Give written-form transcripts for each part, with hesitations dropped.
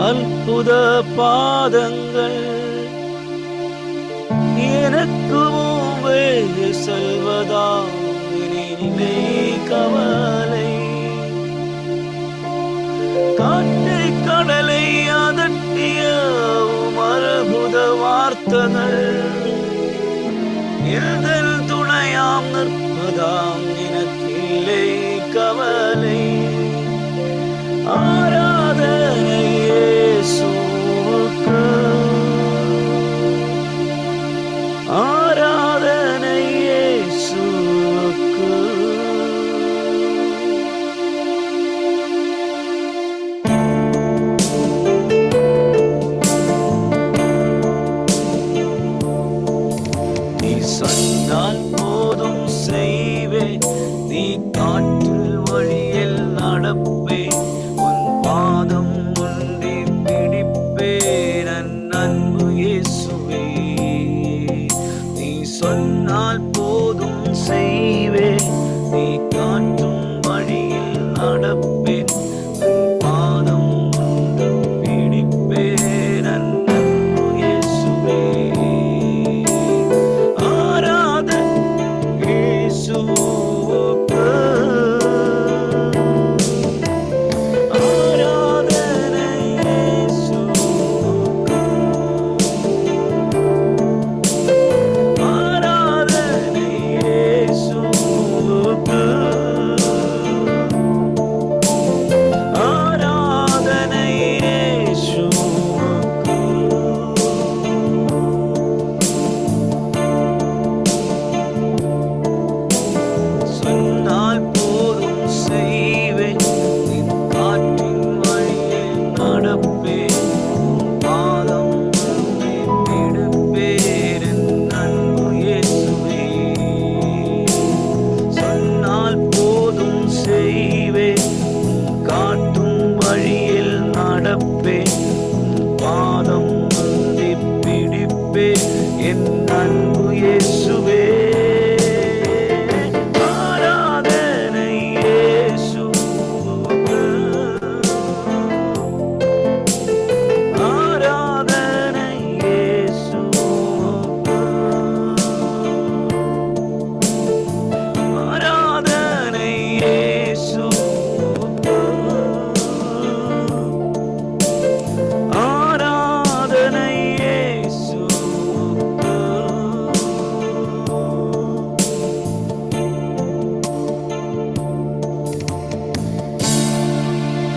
அற்புத பாதங்கள் எனக்கு முன்பே செல்வதா இனிமே கவலை. காற்றை கடலை அதட்டிய அற்புத வார்த்தைகள் எதன் துணையாம் நிற்பதாம் எனக்கில்லை கவலை. ஆராதனை இயேசுவுக்கு, ஆராதனை இயேசுவுக்கு. நீ சொன்னால் போதும் செய்வேன், நீ காற்றில் வழியில் நடப்பேன், உன் பாதம் ஒன்றி பிடிப்பேன் அன்பு இயேசுவே. நீ சொன்னால் போதும் செய்வேன், நீ காற்றும் வழியில் நடப்பேன், உன் பாதம் ஒன்று பிடிப்பேன் அன்பு இயேசுவே.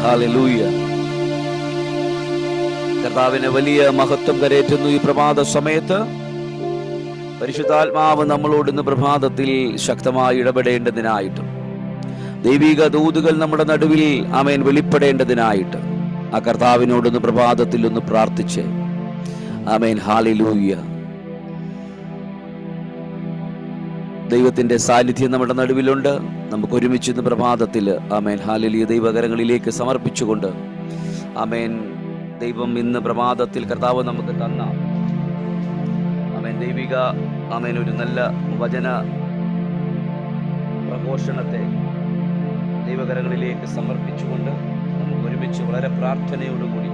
ഹല്ലേലൂയ. കർത്താവിന് വലിയ മഹത്വം കരേറ്റുന്നു. ഈ പ്രഭാത സമയത്ത് പരിശുദ്ധാത്മാവ് നമ്മളോട് ഇന്ന് പ്രഭാതത്തിൽ ശക്തമായി ഇടപെടേണ്ടതിനായിട്ട്, ദൈവിക ദൂതുകൾ നമ്മുടെ നടുവിൽ ആമേൻ വെളിപ്പെടേണ്ടതിനായിട്ട് ആ കർത്താവിനോടൊന്ന് പ്രഭാതത്തിൽ ഒന്ന് പ്രാർത്ഥിച്ച് ആമേൻ. ഹല്ലേലൂയ. ദൈവത്തിന്റെ സാന്നിധ്യം നമ്മുടെ നടുവിലുണ്ട്. നമുക്ക് ഒരുമിച്ച് ഇന്ന് പ്രഭാതത്തിൽ ആമേൻ ഹല്ലേലൂയ ദൈവകരങ്ങളിലേക്ക് സമർപ്പിച്ചുകൊണ്ട് ആമേൻ ദൈവം ഇന്ന് പ്രഭാതത്തിൽ കർത്താവ് നമുക്ക് തന്ന ആമേൻ ദൈവിക ആമേൻ ഒരു നല്ല വചന പ്രഘോഷണത്തെ ദൈവകരങ്ങളിലേക്ക് സമർപ്പിച്ചുകൊണ്ട് നമുക്ക് ഒരുമിച്ച് വളരെ പ്രാർത്ഥനയോടുകൂടി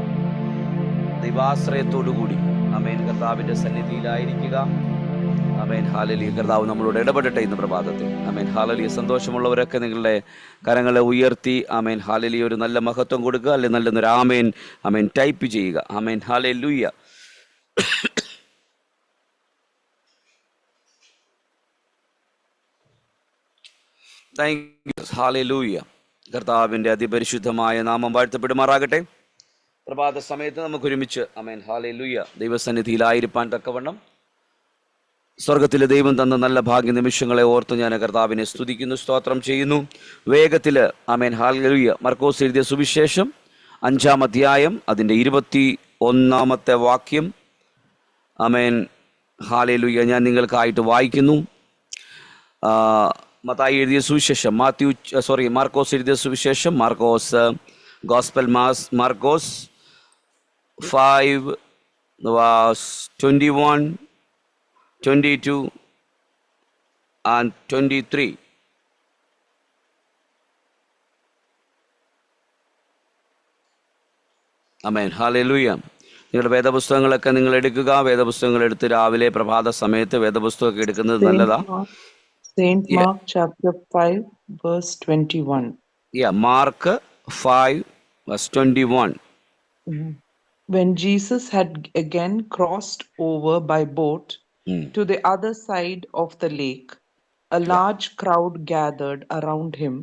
ദൈവാശ്രയത്തോടുകൂടി ആമേൻ കർത്താവിന്റെ സന്നിധിയിലായിരിക്കുക. Amen hallelujah. കർത്താവ് നമ്മളോട് ഇടപെടട്ടെ ഇന്ന് പ്രഭാതത്തിൽ. Amen hallelujah. സന്തോഷമുള്ളവരൊക്കെ നിങ്ങളുടെ കരങ്ങളെ ഉയർത്തി ആമേൻ ഹല്ലേലൂയ ഒരു നല്ല മഹത്വം കൊടുക്കുക, അല്ലെങ്കിൽ നല്ലൊരു ആമേൻ ആമേൻ ടൈപ്പ് ചെയ്യുക. Amen hallelujah. ഹല്ലേലൂയ. കർത്താവിന്റെ അതിപരിശുദ്ധമായ നാമം വാഴ്ത്തപ്പെടുമാറാകട്ടെ. പ്രഭാത സമയത്ത് നമുക്ക് ഒരുമിച്ച് ആമേൻ ഹല്ലേലൂയ ദൈവസന്നിധിയിലായിരിക്കാൻ തക്കവണ്ണം സ്വർഗത്തിലെ ദൈവം തന്ന നല്ല ഭാഗ്യ നിമിഷങ്ങളെ ഓർത്ത് ഞാൻ കർത്താവിനെ സ്തുതിക്കുന്നു, സ്തോത്രം ചെയ്യുന്നു. വേഗത്തിൽ ആമേൻ ഹല്ലേലൂയ മർക്കോസ് എഴുതിയ സുവിശേഷം 5-ാം അധ്യായം അതിൻ്റെ 21-ാമത്തെ വാക്യം ആമേൻ ഹല്ലേലൂയ ഞാൻ നിങ്ങൾക്കായിട്ട് വായിക്കുന്നു. മത്തായി എഴുതിയ സുവിശേഷം മാർക്കോസ് എഴുതിയ സുവിശേഷം ഗോസ്പൽ മാർക്കോസ് 5:21, 22 and 23. ആമേൻ. ഹല്ലേലൂയ. നിങ്ങളുടെ വേദപുസ്തകങ്ങളൊക്കെ നിങ്ങൾ എടുക്കുക. വേദപുസ്തകങ്ങൾ എടുത്ത് രാവിലെ പ്രഭാത സമയത്ത് വേദപുസ്തകമൊക്കെ എടുക്കുന്നത് Saint നല്ലതാ. Mark, Saint Yeah. Mark chapter 5, verse 21. Mark 5:21. Mhm. When Jesus had again crossed over by boat to the other side of the lake, a large crowd gathered around him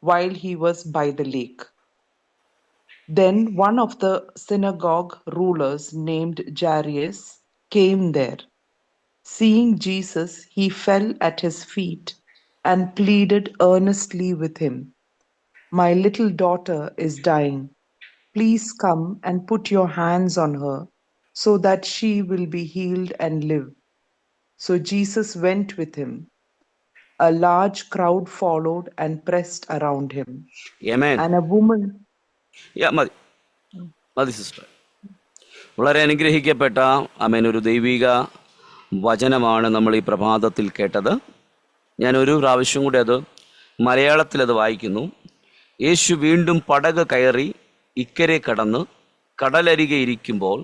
while he was by the lake. Then one of the synagogue rulers named Jairus came there. Seeing Jesus, he fell at his feet and pleaded earnestly with him, "My little daughter is dying. Please come and put your hands on her so that she will be healed and live." So Jesus went with him. A large crowd followed and pressed around him. Amen. And a woman. മതി sister. വളരെ അനുഗ്രഹിക്കപ്പെട്ട ആമേൻ ഒരു ദൈവിക വചനമാണ് നമ്മൾ ഈ പ്രഭാതത്തിൽ കേട്ടത്. ഞാൻ ഒരു പ്രാവശ്യം കൂടി അത് മലയാളത്തിൽ അത് വായിക്കുന്നു. യേശു വീണ്ടും പടക് കയറി ഇക്കരെ കടന്ന് കടലരികെ ഇരിക്കുമ്പോൾ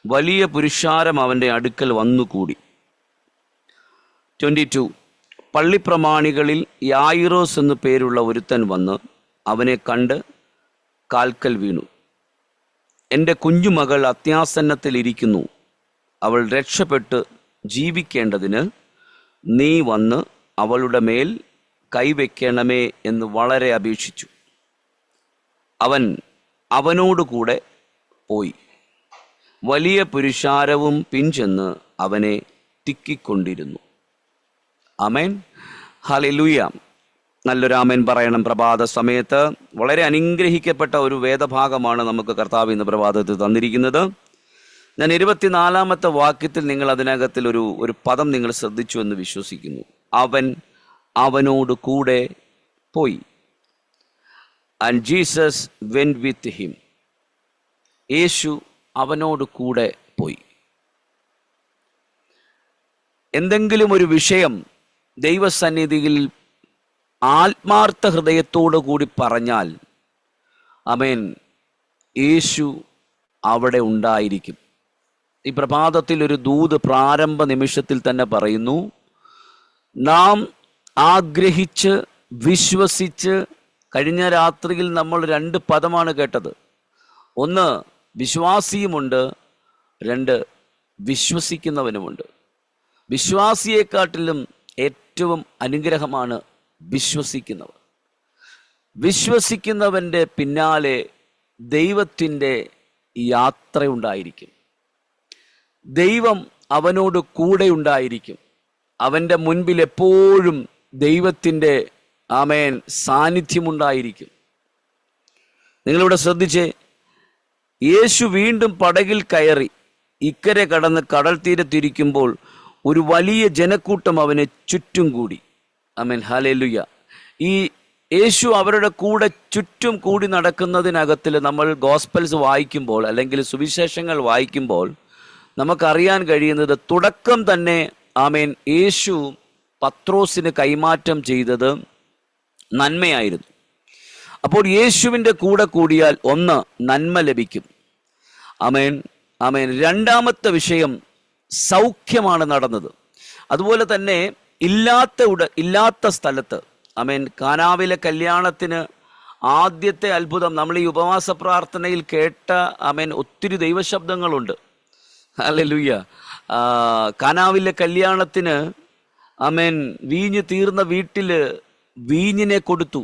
വലിയ പുരുഷാരം അവൻ്റെ അടുക്കൽ വന്നുകൂടി. 22. പള്ളിപ്രമാണികളിൽ യായിറോസ് എന്നു പേരുള്ള ഒരുത്തൻ വന്ന് അവനെ കണ്ട് കാൽക്കൽ വീണു. എൻ്റെ കുഞ്ഞുമകൾ അത്യാസന്നത്തിലിരിക്കുന്നു, അവൾ രക്ഷപ്പെട്ട് ജീവിക്കേണ്ടതിന് നീ വന്ന് അവളുടെ മേൽ കൈവയ്ക്കണമേ എന്ന് വളരെ അപേക്ഷിച്ചു. അവൻ അവനോടുകൂടെ പോയി. വലിയ പുരുഷാരവും പിൻചെന്ന് അവനെ തിക്കിക്കൊണ്ടിരുന്നു. ആമേൻ. ഹല്ലേലൂയ. നല്ലൊരു ആമേൻ പറയണം. പ്രഭാത സമയത്ത് വളരെ അനുഗ്രഹിക്കപ്പെട്ട ഒരു വേദഭാഗമാണ് നമുക്ക് കർത്താവ് ഇന്ന് പ്രഭാതത്തിൽ തന്നിരിക്കുന്നത്. ഞാൻ 24-ാമത്തെ വാക്യത്തിൽ നിങ്ങൾ അതിനകത്തിൽ ഒരു പദം നിങ്ങൾ ശ്രദ്ധിച്ചു എന്ന് വിശ്വസിക്കുന്നു. അവൻ അവനോട് കൂടെ പോയി. And Jesus went with him. യേശു അവനോട് കൂടെ പോയി. എന്തെങ്കിലും ഒരു വിഷയം ദൈവസന്നിധിയിൽ ആത്മാർത്ഥ ഹൃദയത്തോടു കൂടി പറഞ്ഞാൽ ആമേൻ, യേശു അവിടെ ഉണ്ടായിരിക്കും. ഈ പ്രഭാതത്തിൽ ഒരു ദൂത് പ്രാരംഭ നിമിഷത്തിൽ തന്നെ പറയുന്നു. നാം ആഗ്രഹിച്ച് വിശ്വസിച്ച്, കഴിഞ്ഞ രാത്രിയിൽ നമ്മൾ 2 പദമാണ് കേട്ടത്. ഒന്ന് വിശ്വാസിയുമുണ്ട്, 2 വിശ്വസിക്കുന്നവനുമുണ്ട്. വിശ്വാസിയെക്കാട്ടിലും ഏറ്റവും അനുഗ്രഹമാണ് വിശ്വസിക്കുന്നവർ. വിശ്വസിക്കുന്നവൻ്റെ പിന്നാലെ ദൈവത്തിൻ്റെ യാത്രയുണ്ടായിരിക്കും. ദൈവം അവനോട് കൂടെ ഉണ്ടായിരിക്കും. അവൻ്റെ മുൻപിൽ എപ്പോഴും ദൈവത്തിൻ്റെ ആമേൻ സാന്നിധ്യമുണ്ടായിരിക്കും. നിങ്ങളിവിടെ ശ്രദ്ധിച്ചേ, യേശു വീണ്ടും പടകിൽ കയറി ഇക്കരെ കടന്ന് കടൽ തീരത്തിരിക്കുമ്പോൾ ഒരു വലിയ ജനക്കൂട്ടം അവനെ ചുറ്റും കൂടി. ആമേൻ. ഹല്ലേലൂയ. ഈ യേശു അവരുടെ കൂടെ ചുറ്റും കൂടി നടക്കുന്നതിനകത്തിൽ നമ്മൾ ഗോസ്പൽസ് വായിക്കുമ്പോൾ അല്ലെങ്കിൽ സുവിശേഷങ്ങൾ വായിക്കുമ്പോൾ നമുക്കറിയാൻ കഴിയുന്നത്, തുടക്കം തന്നെ ആമേൻ യേശു പത്രോസിന് കൈമാറ്റം ചെയ്തത് നന്മയായിരുന്നു. അപ്പോൾ യേശുവിൻ്റെ കൂടെ കൂടിയാൽ ഒന്ന് നന്മ ലഭിക്കും. ആമേൻ ആമേൻ. രണ്ടാമത്തെ വിഷയം സൗഖ്യമാണ് നടന്നത്. അതുപോലെ തന്നെ ഇല്ലാത്ത സ്ഥലത്ത് ആമേൻ കാനാവിലെ കല്യാണത്തിന് ആദ്യത്തെ അത്ഭുതം നമ്മൾ ഈ ഉപവാസ പ്രാർത്ഥനയിൽ കേട്ട ആമേൻ ഒത്തിരി ദൈവശബ്ദങ്ങളുണ്ട്. ഹല്ലേലൂയ. കാനാവിലെ കല്യാണത്തിന് ആമേൻ വീഞ്ഞ് തീർന്ന വീട്ടില് വീഞ്ഞിനെ കൊടുത്തു.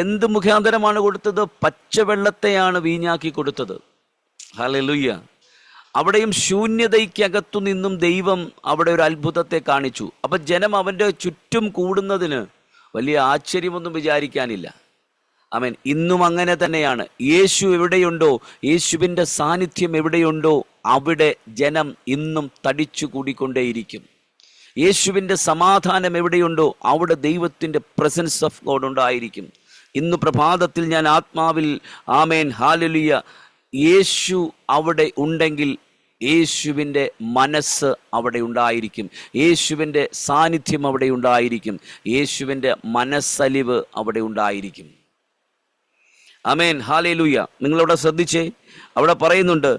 എന്ത് മുഖാന്തരമാണ് കൊടുത്തത്? പച്ചവെള്ളത്തെയാണ് വീഞ്ഞാക്കി കൊടുത്തത്. ഹല്ലേലൂയ. അവിടെയും ശൂന്യതയ്ക്കകത്തു നിന്നും ദൈവം അവിടെ ഒരു അത്ഭുതത്തെ കാണിച്ചു. അപ്പൊ ജനം അവൻ്റെ ചുറ്റും കൂടുന്നതിന് വലിയ ആശ്ചര്യമൊന്നും വിചാരിക്കാനില്ല. ആമേൻ. ഇന്നും അങ്ങനെ തന്നെയാണ്. യേശു എവിടെയുണ്ടോ, യേശുവിൻ്റെ സാന്നിധ്യം എവിടെയുണ്ടോ അവിടെ ജനം ഇന്നും തടിച്ചു കൂടിക്കൊണ്ടേയിരിക്കും. യേശുവിൻ്റെ സമാധാനം എവിടെയുണ്ടോ അവിടെ ദൈവത്തിൻ്റെ പ്രസൻസ് ഓഫ് ഗോഡ് ഉണ്ടായിരിക്കും. ഇന്ന് പ്രഭാതത്തിൽ ഞാൻ ആത്മാവിൽ ആമേൻ ഹല്ലേലൂയ, യേശു അവിടെ ഉണ്ടെങ്കിൽ യേശുവിൻ്റെ മനസ്സ് അവിടെ ഉണ്ടായിരിക്കും. യേശുവിൻ്റെ സാന്നിധ്യം അവിടെ ഉണ്ടായിരിക്കും. യേശുവിൻ്റെ മനസ്സലിവ് അവിടെ ഉണ്ടായിരിക്കും. ആമേൻ, ഹല്ലേലൂയ. നിങ്ങളവിടെ ശ്രദ്ധിച്ചേ, അവിടെ പറയുന്നുണ്ട്,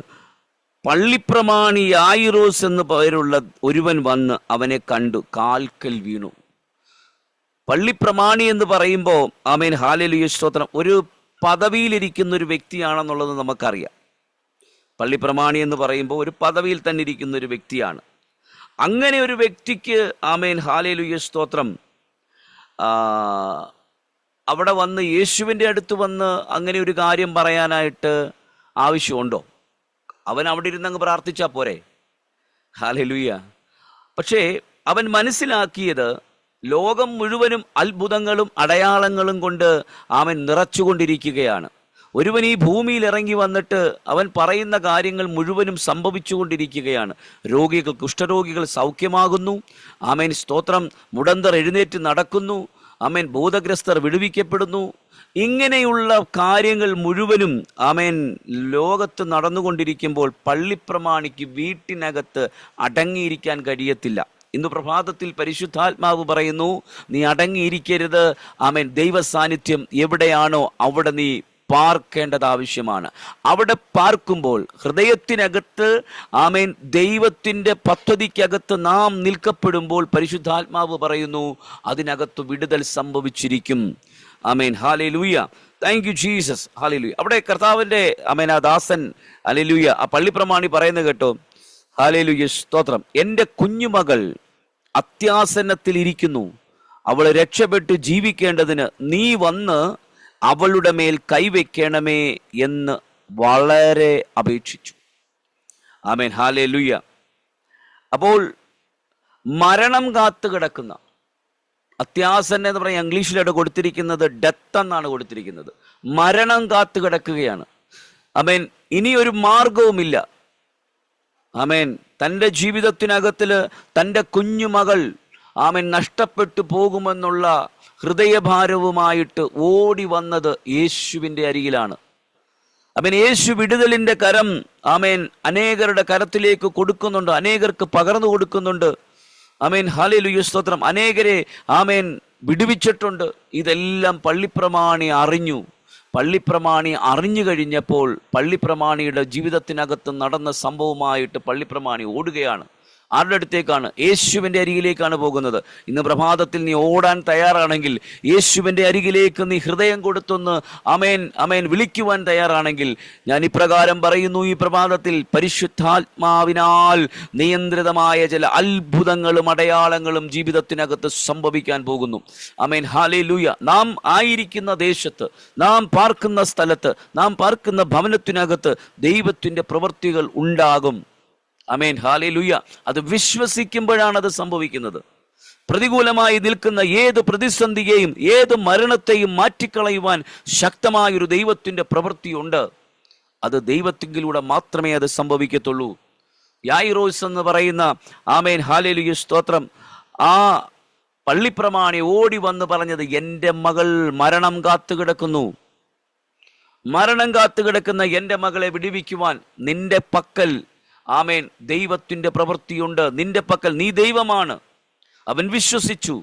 പള്ളിപ്രമാണി യായിറോസ് എന്ന് പേരുള്ള ഒരുവൻ വന്ന് അവനെ കണ്ടു, കാൽക്കൽ വീണു. പള്ളിപ്രമാണി എന്ന് പറയുമ്പോൾ ആമേൻ, ഹല്ലേലൂയ, സ്തോത്രം, ഒരു പദവിയിലിരിക്കുന്ന ഒരു വ്യക്തിയാണെന്നുള്ളത് നമുക്കറിയാം. പള്ളിപ്രമാണി എന്ന് പറയുമ്പോൾ ഒരു പദവിയിൽ തന്നെ ഇരിക്കുന്ന ഒരു വ്യക്തിയാണ്. അങ്ങനെ ഒരു വ്യക്തിക്ക് ആമേൻ, ഹല്ലേലൂയ, സ്തോത്രം, അവിടെ വന്ന് യേശുവിൻ്റെ അടുത്ത് വന്ന് അങ്ങനെ ഒരു കാര്യം പറയാനായിട്ട് ആവശ്യമുണ്ടോ? അവൻ അവിടെ ഇരുന്നങ്ങ് പ്രാർത്ഥിച്ചാൽ പോരെ? ഹല്ലേലൂയ. പക്ഷേ അവൻ മനസ്സിലാക്കിയത് ലോകം മുഴുവനും അത്ഭുതങ്ങളും അടയാളങ്ങളും കൊണ്ട് അവൻ നിറച്ചുകൊണ്ടിരിക്കുകയാണ്. ഒരുവൻ ഈ ഭൂമിയിൽ ഇറങ്ങി വന്നിട്ട് അവൻ പറയുന്ന കാര്യങ്ങൾ മുഴുവനും സംഭവിച്ചുകൊണ്ടിരിക്കുകയാണ്. രോഗികൾ, കുഷ്ഠരോഗികൾ സൗഖ്യമാകുന്നു, ആമേൻ, സ്തോത്രം, മുടന്തർ എഴുന്നേറ്റ് നടക്കുന്നു, ആമേൻ, ഭൂതഗ്രസ്തർ വിടുവിക്കപ്പെടുന്നു. ഇങ്ങനെയുള്ള കാര്യങ്ങൾ മുഴുവനും ആമേൻ ലോകത്ത് നടന്നുകൊണ്ടിരിക്കുമ്പോൾ പള്ളിപ്രമാണിക്ക് വീട്ടിനകത്ത് അടങ്ങിയിരിക്കാൻ കഴിയത്തില്ല. ഇന്ന് പ്രഭാതത്തിൽ പരിശുദ്ധാത്മാവ് പറയുന്നു, നീ അടങ്ങിയിരിക്കരുത്. ആമേൻ, ദൈവ സാന്നിധ്യം എവിടെയാണോ അവിടെ നീ പാർക്കേണ്ടത് ആവശ്യമാണ്. അവിടെ പാർക്കുമ്പോൾ ഹൃദയത്തിനകത്ത് ആമേൻ ദൈവത്തിൻ്റെ പദ്ധതിക്കകത്ത് നാം നിൽക്കപ്പെടുമ്പോൾ പരിശുദ്ധാത്മാവ് പറയുന്നു, അതിനകത്ത് വിടുതൽ സംഭവിച്ചിരിക്കും. ആമേൻ, ഹല്ലേലൂയ. താങ്ക് യു ജീസസ്, ഹല്ലേലൂയ. അവിടെ കർത്താവിൻ്റെ ആമേൻ ആ ദാസൻ, ഹല്ലേലൂയ, ആ പള്ളിപ്രമാണി പറയുന്നത് കേട്ടോ, ഹല്ലേലൂയ, സ്തോത്രം, എൻ്റെ കുഞ്ഞുമകൾ അത്യാസന്നത്തിൽ ഇരിക്കുന്നു, അവൾ രക്ഷപ്പെട്ട് ജീവിക്കേണ്ടതിന് നീ വന്ന് അവളുടെ മേൽ കൈവയ്ക്കണമേ എന്ന് വളരെ അപേക്ഷിച്ചു. ആമേൻ, ഹല്ലേലൂയ. അപ്പോൾ മരണം കാത്തു കിടക്കുന്ന അത്യാസന്ന എന്ന് പറയാൻ ഇംഗ്ലീഷിലാണ് കൊടുത്തിരിക്കുന്നത്, ഡെത്ത് എന്നാണ് കൊടുത്തിരിക്കുന്നത്. മരണം കാത്തു കിടക്കുകയാണ്. ആമേൻ, ഇനിയൊരു മാർഗവുമില്ല. ആമേൻ, തൻ്റെ ജീവിതത്തിനകത്തിൽ തൻ്റെ കുഞ്ഞുമകൾ ആമേൻ നഷ്ടപ്പെട്ടു പോകുമെന്നുള്ള ഹൃദയഭാരവുമായിട്ട് ഓടി വന്നത് യേശുവിൻ്റെ അരികിലാണ്. ആമേൻ, യേശു വിടുതലിൻ്റെ കരം ആമേൻ അനേകരുടെ കരത്തിലേക്ക് കൊടുക്കുന്നുണ്ട്, അനേകർക്ക് പകർന്നു കൊടുക്കുന്നുണ്ട്. ആമേൻ, ഹല്ലേലൂയ, സ്തോത്രം, അനേകരെ ആമേൻ വിടുവിച്ചിട്ടുണ്ട്. ഇതെല്ലാം പള്ളിപ്രമാണി അറിഞ്ഞു. പള്ളിപ്രമാണി അറിഞ്ഞു കഴിഞ്ഞപ്പോൾ പള്ളിപ്രമാണിയുടെ ജീവിതത്തിനകത്ത് നടന്ന സംഭവമായിട്ട് പള്ളിപ്രമാണി ഓടുകയാണ്. ആരുടെ അടുത്തേക്കാണ്? യേശുവിൻ്റെ അരികിലേക്കാണ് പോകുന്നത്. ഇന്ന് പ്രഭാതത്തിൽ നീ ഓടാൻ തയ്യാറാണെങ്കിൽ, യേശുവിൻ്റെ അരികിലേക്ക് നീ ഹൃദയം കൊടുത്തൊന്ന് ആമേൻ ആമേൻ വിളിക്കുവാൻ തയ്യാറാണെങ്കിൽ, ഞാൻ ഇപ്രകാരം പറയുന്നു, ഈ പ്രഭാതത്തിൽ പരിശുദ്ധാത്മാവിനാൽ നിയന്ത്രിതമായ ചില അത്ഭുതങ്ങളും അടയാളങ്ങളും ജീവിതത്തിനകത്ത് സംഭവിക്കാൻ പോകുന്നു. ആമേൻ, ഹല്ലേലൂയ. നാം ആയിരിക്കുന്ന ദേശത്ത്, നാം പാർക്കുന്ന സ്ഥലത്ത്, നാം പാർക്കുന്ന ഭവനത്തിനകത്ത് ദൈവത്തിൻ്റെ പ്രവൃത്തികൾ ഉണ്ടാകും. ആമേൻ, ഹല്ലേലൂയ. അത് വിശ്വസിക്കുമ്പോഴാണ് അത് സംഭവിക്കുന്നത്. പ്രതികൂലമായി നിൽക്കുന്ന ഏത് പ്രതിസന്ധിയെയും ഏത് മരണത്തെയും മാറ്റിക്കളയുവാൻ ശക്തമായൊരു ദൈവത്തിൻ്റെ പ്രവൃത്തിയുണ്ട്. അത് ദൈവത്തിങ്കിലൂടെ മാത്രമേ അത് സംഭവിക്കത്തുള്ളൂ. യായിറോസ് എന്ന് പറയുന്ന ആമേൻ, ഹല്ലേലൂയ, സ്തോത്രം, ആ പള്ളിപ്രമാണി ഓടി വന്ന് പറഞ്ഞത്, എൻ്റെ മകൾ മരണം കാത്തു കിടക്കുന്നു, മരണം കാത്തു കിടക്കുന്ന എൻ്റെ മകളെ വിടുവിക്കുവാൻ നിന്റെ പക്കൽ ആമേൻ ദൈവത്തിൻ്റെ പ്രവൃത്തിയുണ്ട്, നിന്റെ പക്കൽ നീ ദൈവമാണ്. അവൻ വിശ്വസിച്ചു.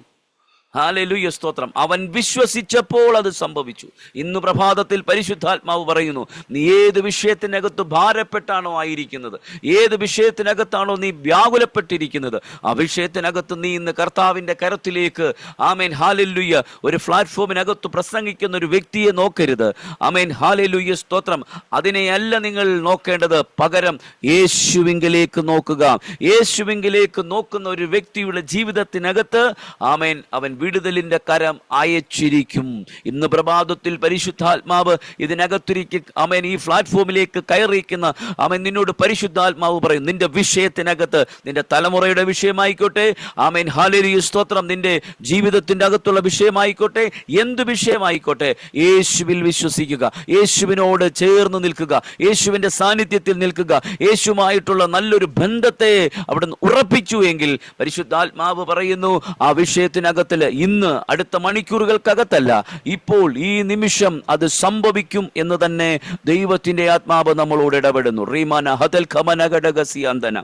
ഹല്ലേലൂയ, സ്തോത്രം. അവൻ വിശ്വസിച്ചപ്പോൾ അത് സംഭവിച്ചു. ഇന്ന് പ്രഭാതത്തിൽ പരിശുദ്ധാത്മാവ് പറയുന്നു, നീ ഏത് വിഷയത്തിനകത്ത് ഭാരപ്പെട്ടാണോ ആയിരിക്കുന്നത്, ഏത് വിഷയത്തിനകത്താണോ നീ വ്യാകുലപ്പെട്ടിരിക്കുന്നത്, ആ വിഷയത്തിനകത്ത് നീ ഇന്ന് കർത്താവിൻ്റെ കരത്തിലേക്ക് ആമേൻ, ഹല്ലേലൂയ, ഒരു പ്ലാറ്റ്ഫോമിനകത്ത് പ്രസംഗിക്കുന്ന ഒരു വ്യക്തിയെ നോക്കരുത്. ആമേൻ, ഹല്ലേലൂയ, സ്തോത്രം. അതിനെയല്ല നിങ്ങൾ നോക്കേണ്ടത്, പകരം യേശുവിങ്കിലേക്ക് നോക്കുക. യേശുവിങ്കിലേക്ക് നോക്കുന്ന ഒരു വ്യക്തിയുടെ ജീവിതത്തിനകത്ത് ആമേൻ അവൻ വിടുതലിന്റെ കരം അയച്ചിരിക്കും. ഇന്ന് പ്രഭാതത്തിൽ പരിശുദ്ധാത്മാവ് ഇതിനകത്തിരിക്കും. ആമേൻ, ഈ പ്ലാറ്റ്ഫോമിലേക്ക് കയറിയിരിക്കുന്ന ആമേൻ നിന്നോട് പരിശുദ്ധാത്മാവ് പറയും, നിന്റെ വിഷയത്തിനകത്ത്, നിന്റെ തലമുറയുടെ വിഷയമായിക്കോട്ടെ, ആമേൻ, ഹല്ലേലൂയ, സ്തോത്രം, നിന്റെ ജീവിതത്തിന്റെ അകത്തുള്ള വിഷയമായിക്കോട്ടെ, എന്ത് വിഷയമായിക്കോട്ടെ, യേശുവിൽ വിശ്വസിക്കുക, യേശുവിനോട് ചേർന്ന് നിൽക്കുക, യേശുവിന്റെ സാന്നിധ്യത്തിൽ നിൽക്കുക. യേശുവുമായിട്ടുള്ള നല്ലൊരു ബന്ധത്തെ അവിടെ ഉറപ്പിച്ചു എങ്കിൽ പരിശുദ്ധാത്മാവ് പറയുന്നു, ആ വിഷയത്തിനകത്തിൽ ഇന്ന് അടുത്ത മണിക്കൂറുകൾക്കകത്തല്ല, ഇപ്പോൾ ഈ നിമിഷം അത് സംഭവിക്കും എന്ന് തന്നെ ദൈവത്തിന്റെ ആത്മാവ് നമ്മളോട് ഇടപെടുന്നു. റീമാന ഹദൽ ഖമനഗഡഗസിയന്തന.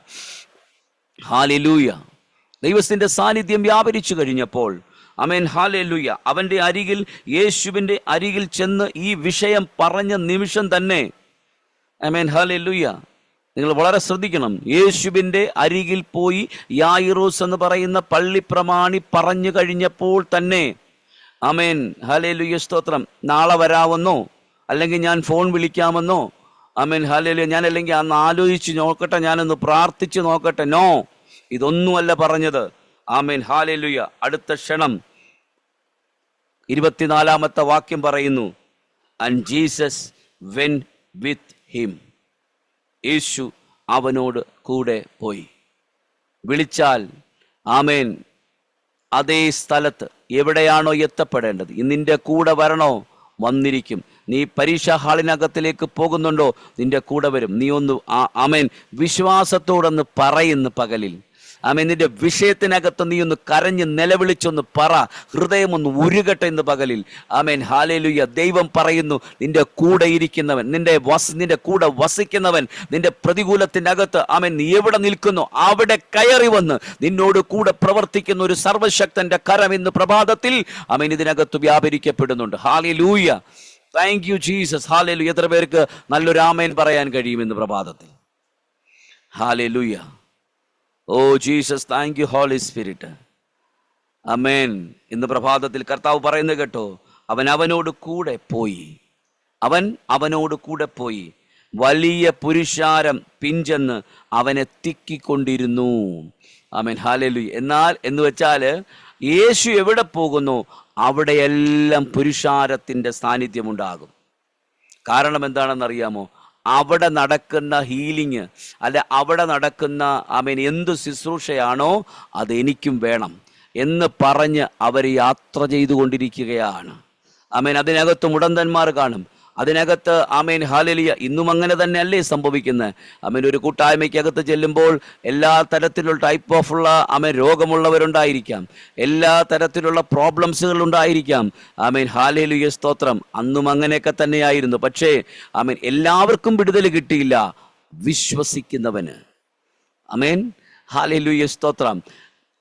ഹല്ലേലൂയ. ദൈവത്തിന്റെ സാന്നിധ്യം വ്യാപരിച്ചു കഴിഞ്ഞപ്പോൾ ആമേൻ ഹല്ലേലൂയ, അവൻ്റെ അരികിൽ, യേശുവിൻ്റെ അരികിൽ ചെന്ന് ഈ വിഷയം പറഞ്ഞ നിമിഷം തന്നെ, ആമേൻ ഹല്ലേലൂയ, നിങ്ങൾ വളരെ ശ്രദ്ധിക്കണം, യേശുവിൻ്റെ അരികിൽ പോയി യായിറോസ് എന്ന് പറയുന്ന പള്ളിപ്രമാണി പറഞ്ഞു കഴിഞ്ഞപ്പോൾ തന്നെ, ആമേൻ ഹല്ലേലൂയ സ്തോത്രം, നാളെ വരാമെന്നോ അല്ലെങ്കിൽ ഞാൻ ഫോൺ വിളിക്കാമെന്നോ, ആമേൻ ഹല്ലേലൂയ, ഞാൻ അല്ലെങ്കിൽ അന്ന് ആലോചിച്ച് നോക്കട്ടെ, ഞാനൊന്ന് പ്രാർത്ഥിച്ച് നോക്കട്ടെ, നോ, ഇതൊന്നുമല്ല പറഞ്ഞത്. ആമേൻ ഹല്ലേലൂയ. അടുത്ത ക്ഷണം 24-ാമത്തെ വാക്യം പറയുന്നു, and Jesus went with him. യേശു അവനോട് കൂടെ പോയി. വിളിച്ചാൽ ആമേൻ അതേ സ്ഥലത്ത് എവിടെയാണോ എത്തപ്പെടേണ്ടത്, നിന്റെ കൂടെ വരണോ, വന്നിരിക്കും. നീ പരീക്ഷാ ഹാളിനകത്തിലേക്ക് പോകുന്നുണ്ടോ, നിന്റെ കൂടെ വരും. നീ ഒന്ന് ആമേൻ വിശ്വാസത്തോടൊന്ന് പറയുന്നു പകലിൽ, ആമേൻ നിന്റെ വിഷയത്തിനകത്ത് നീ ഒന്ന് കരഞ്ഞ് നിലവിളിച്ചൊന്ന് പറ, ഹൃദയം ഒന്ന് ഉരുകട്ടെ എന്ന് പകലിൽ. ആമേൻ ഹല്ലേലൂയ. ദൈവം പറയുന്നു, നിന്റെ കൂടെ ഇരിക്കുന്നവൻ, നിന്റെ കൂടെ വസിക്കുന്നവൻ, നിന്റെ പ്രതികൂലത്തിനകത്ത് ആമേൻ നീ എവിടെ നിൽക്കുന്നു അവിടെ കയറി വന്ന് നിന്നോട് കൂടെ പ്രവർത്തിക്കുന്ന ഒരു സർവശക്തന്റെ കരം ഇന്ന് പ്രഭാതത്തിൽ ആമേൻ ഇതിനകത്ത് വ്യാപരിക്കപ്പെടുന്നുണ്ട്. ഹല്ലേലൂയ. Thank you Jesus. ഹല്ലേലൂയ. എത്ര പേർക്ക് നല്ലൊരു ആമേൻ പറയാൻ കഴിയും ഇന്ന് പ്രഭാതത്തിൽ? ഹല്ലേലൂയ. Oh Jesus, thank you Holy Spirit. ആമേൻ. ഇന്ന് പ്രഭാതത്തിൽ കർത്താവ് പറയുന്നത് കേട്ടോ, അവനോട് കൂടെ പോയി. അവനോട് കൂടെ പോയി. വലിയ പുരുഷാരം പിഞ്ചെന്ന് അവനെ തിക്കിക്കൊണ്ടിരുന്നു. Amen hallelujah. എന്നാൽ എന്ന് വെച്ചാൽ യേശു എവിടെ പോകുന്നു അവിടെയെല്ലാം പുരുഷാരത്തിൻ്റെ സാന്നിധ്യമുണ്ടാകും. കാരണം എന്താണെന്നറിയാമോ? അവിടെ നടക്കുന്ന ഹീലിങ്, അല്ല അവിടെ നടക്കുന്ന ആമേൻ എന്ത് ശുശ്രൂഷയാണോ അത് എനിക്കും വേണം എന്ന് പറഞ്ഞ് അവർ യാത്ര ചെയ്തുകൊണ്ടിരിക്കുകയാണ്. ആമേൻ. അതിനകത്ത് മുടന്തന്മാർ കാണും, അതിനകത്ത് ആമേൻ ഹല്ലേലൂയ. ഇന്നും അങ്ങനെ തന്നെ അല്ലേ സംഭവിക്കുന്നത്? ആമേൻ. ഒരു കൂട്ടായ്മയ്ക്കകത്ത് ചെല്ലുമ്പോൾ എല്ലാ തരത്തിലുള്ള ടൈപ്പ് ഓഫുള്ള ആമേൻ രോഗമുള്ളവരുണ്ടായിരിക്കാം, എല്ലാ തരത്തിലുള്ള പ്രോബ്ലംസുകൾ ഉണ്ടായിരിക്കാം. ആമേൻ ഹല്ലേലൂയ സ്തോത്രം. അന്നും അങ്ങനെയൊക്കെ തന്നെയായിരുന്നു. പക്ഷേ ആമേൻ എല്ലാവർക്കും വിടുതൽ കിട്ടിയില്ല, വിശ്വസിക്കുന്നവന്. ആമേൻ ഹല്ലേലൂയ സ്തോത്രം.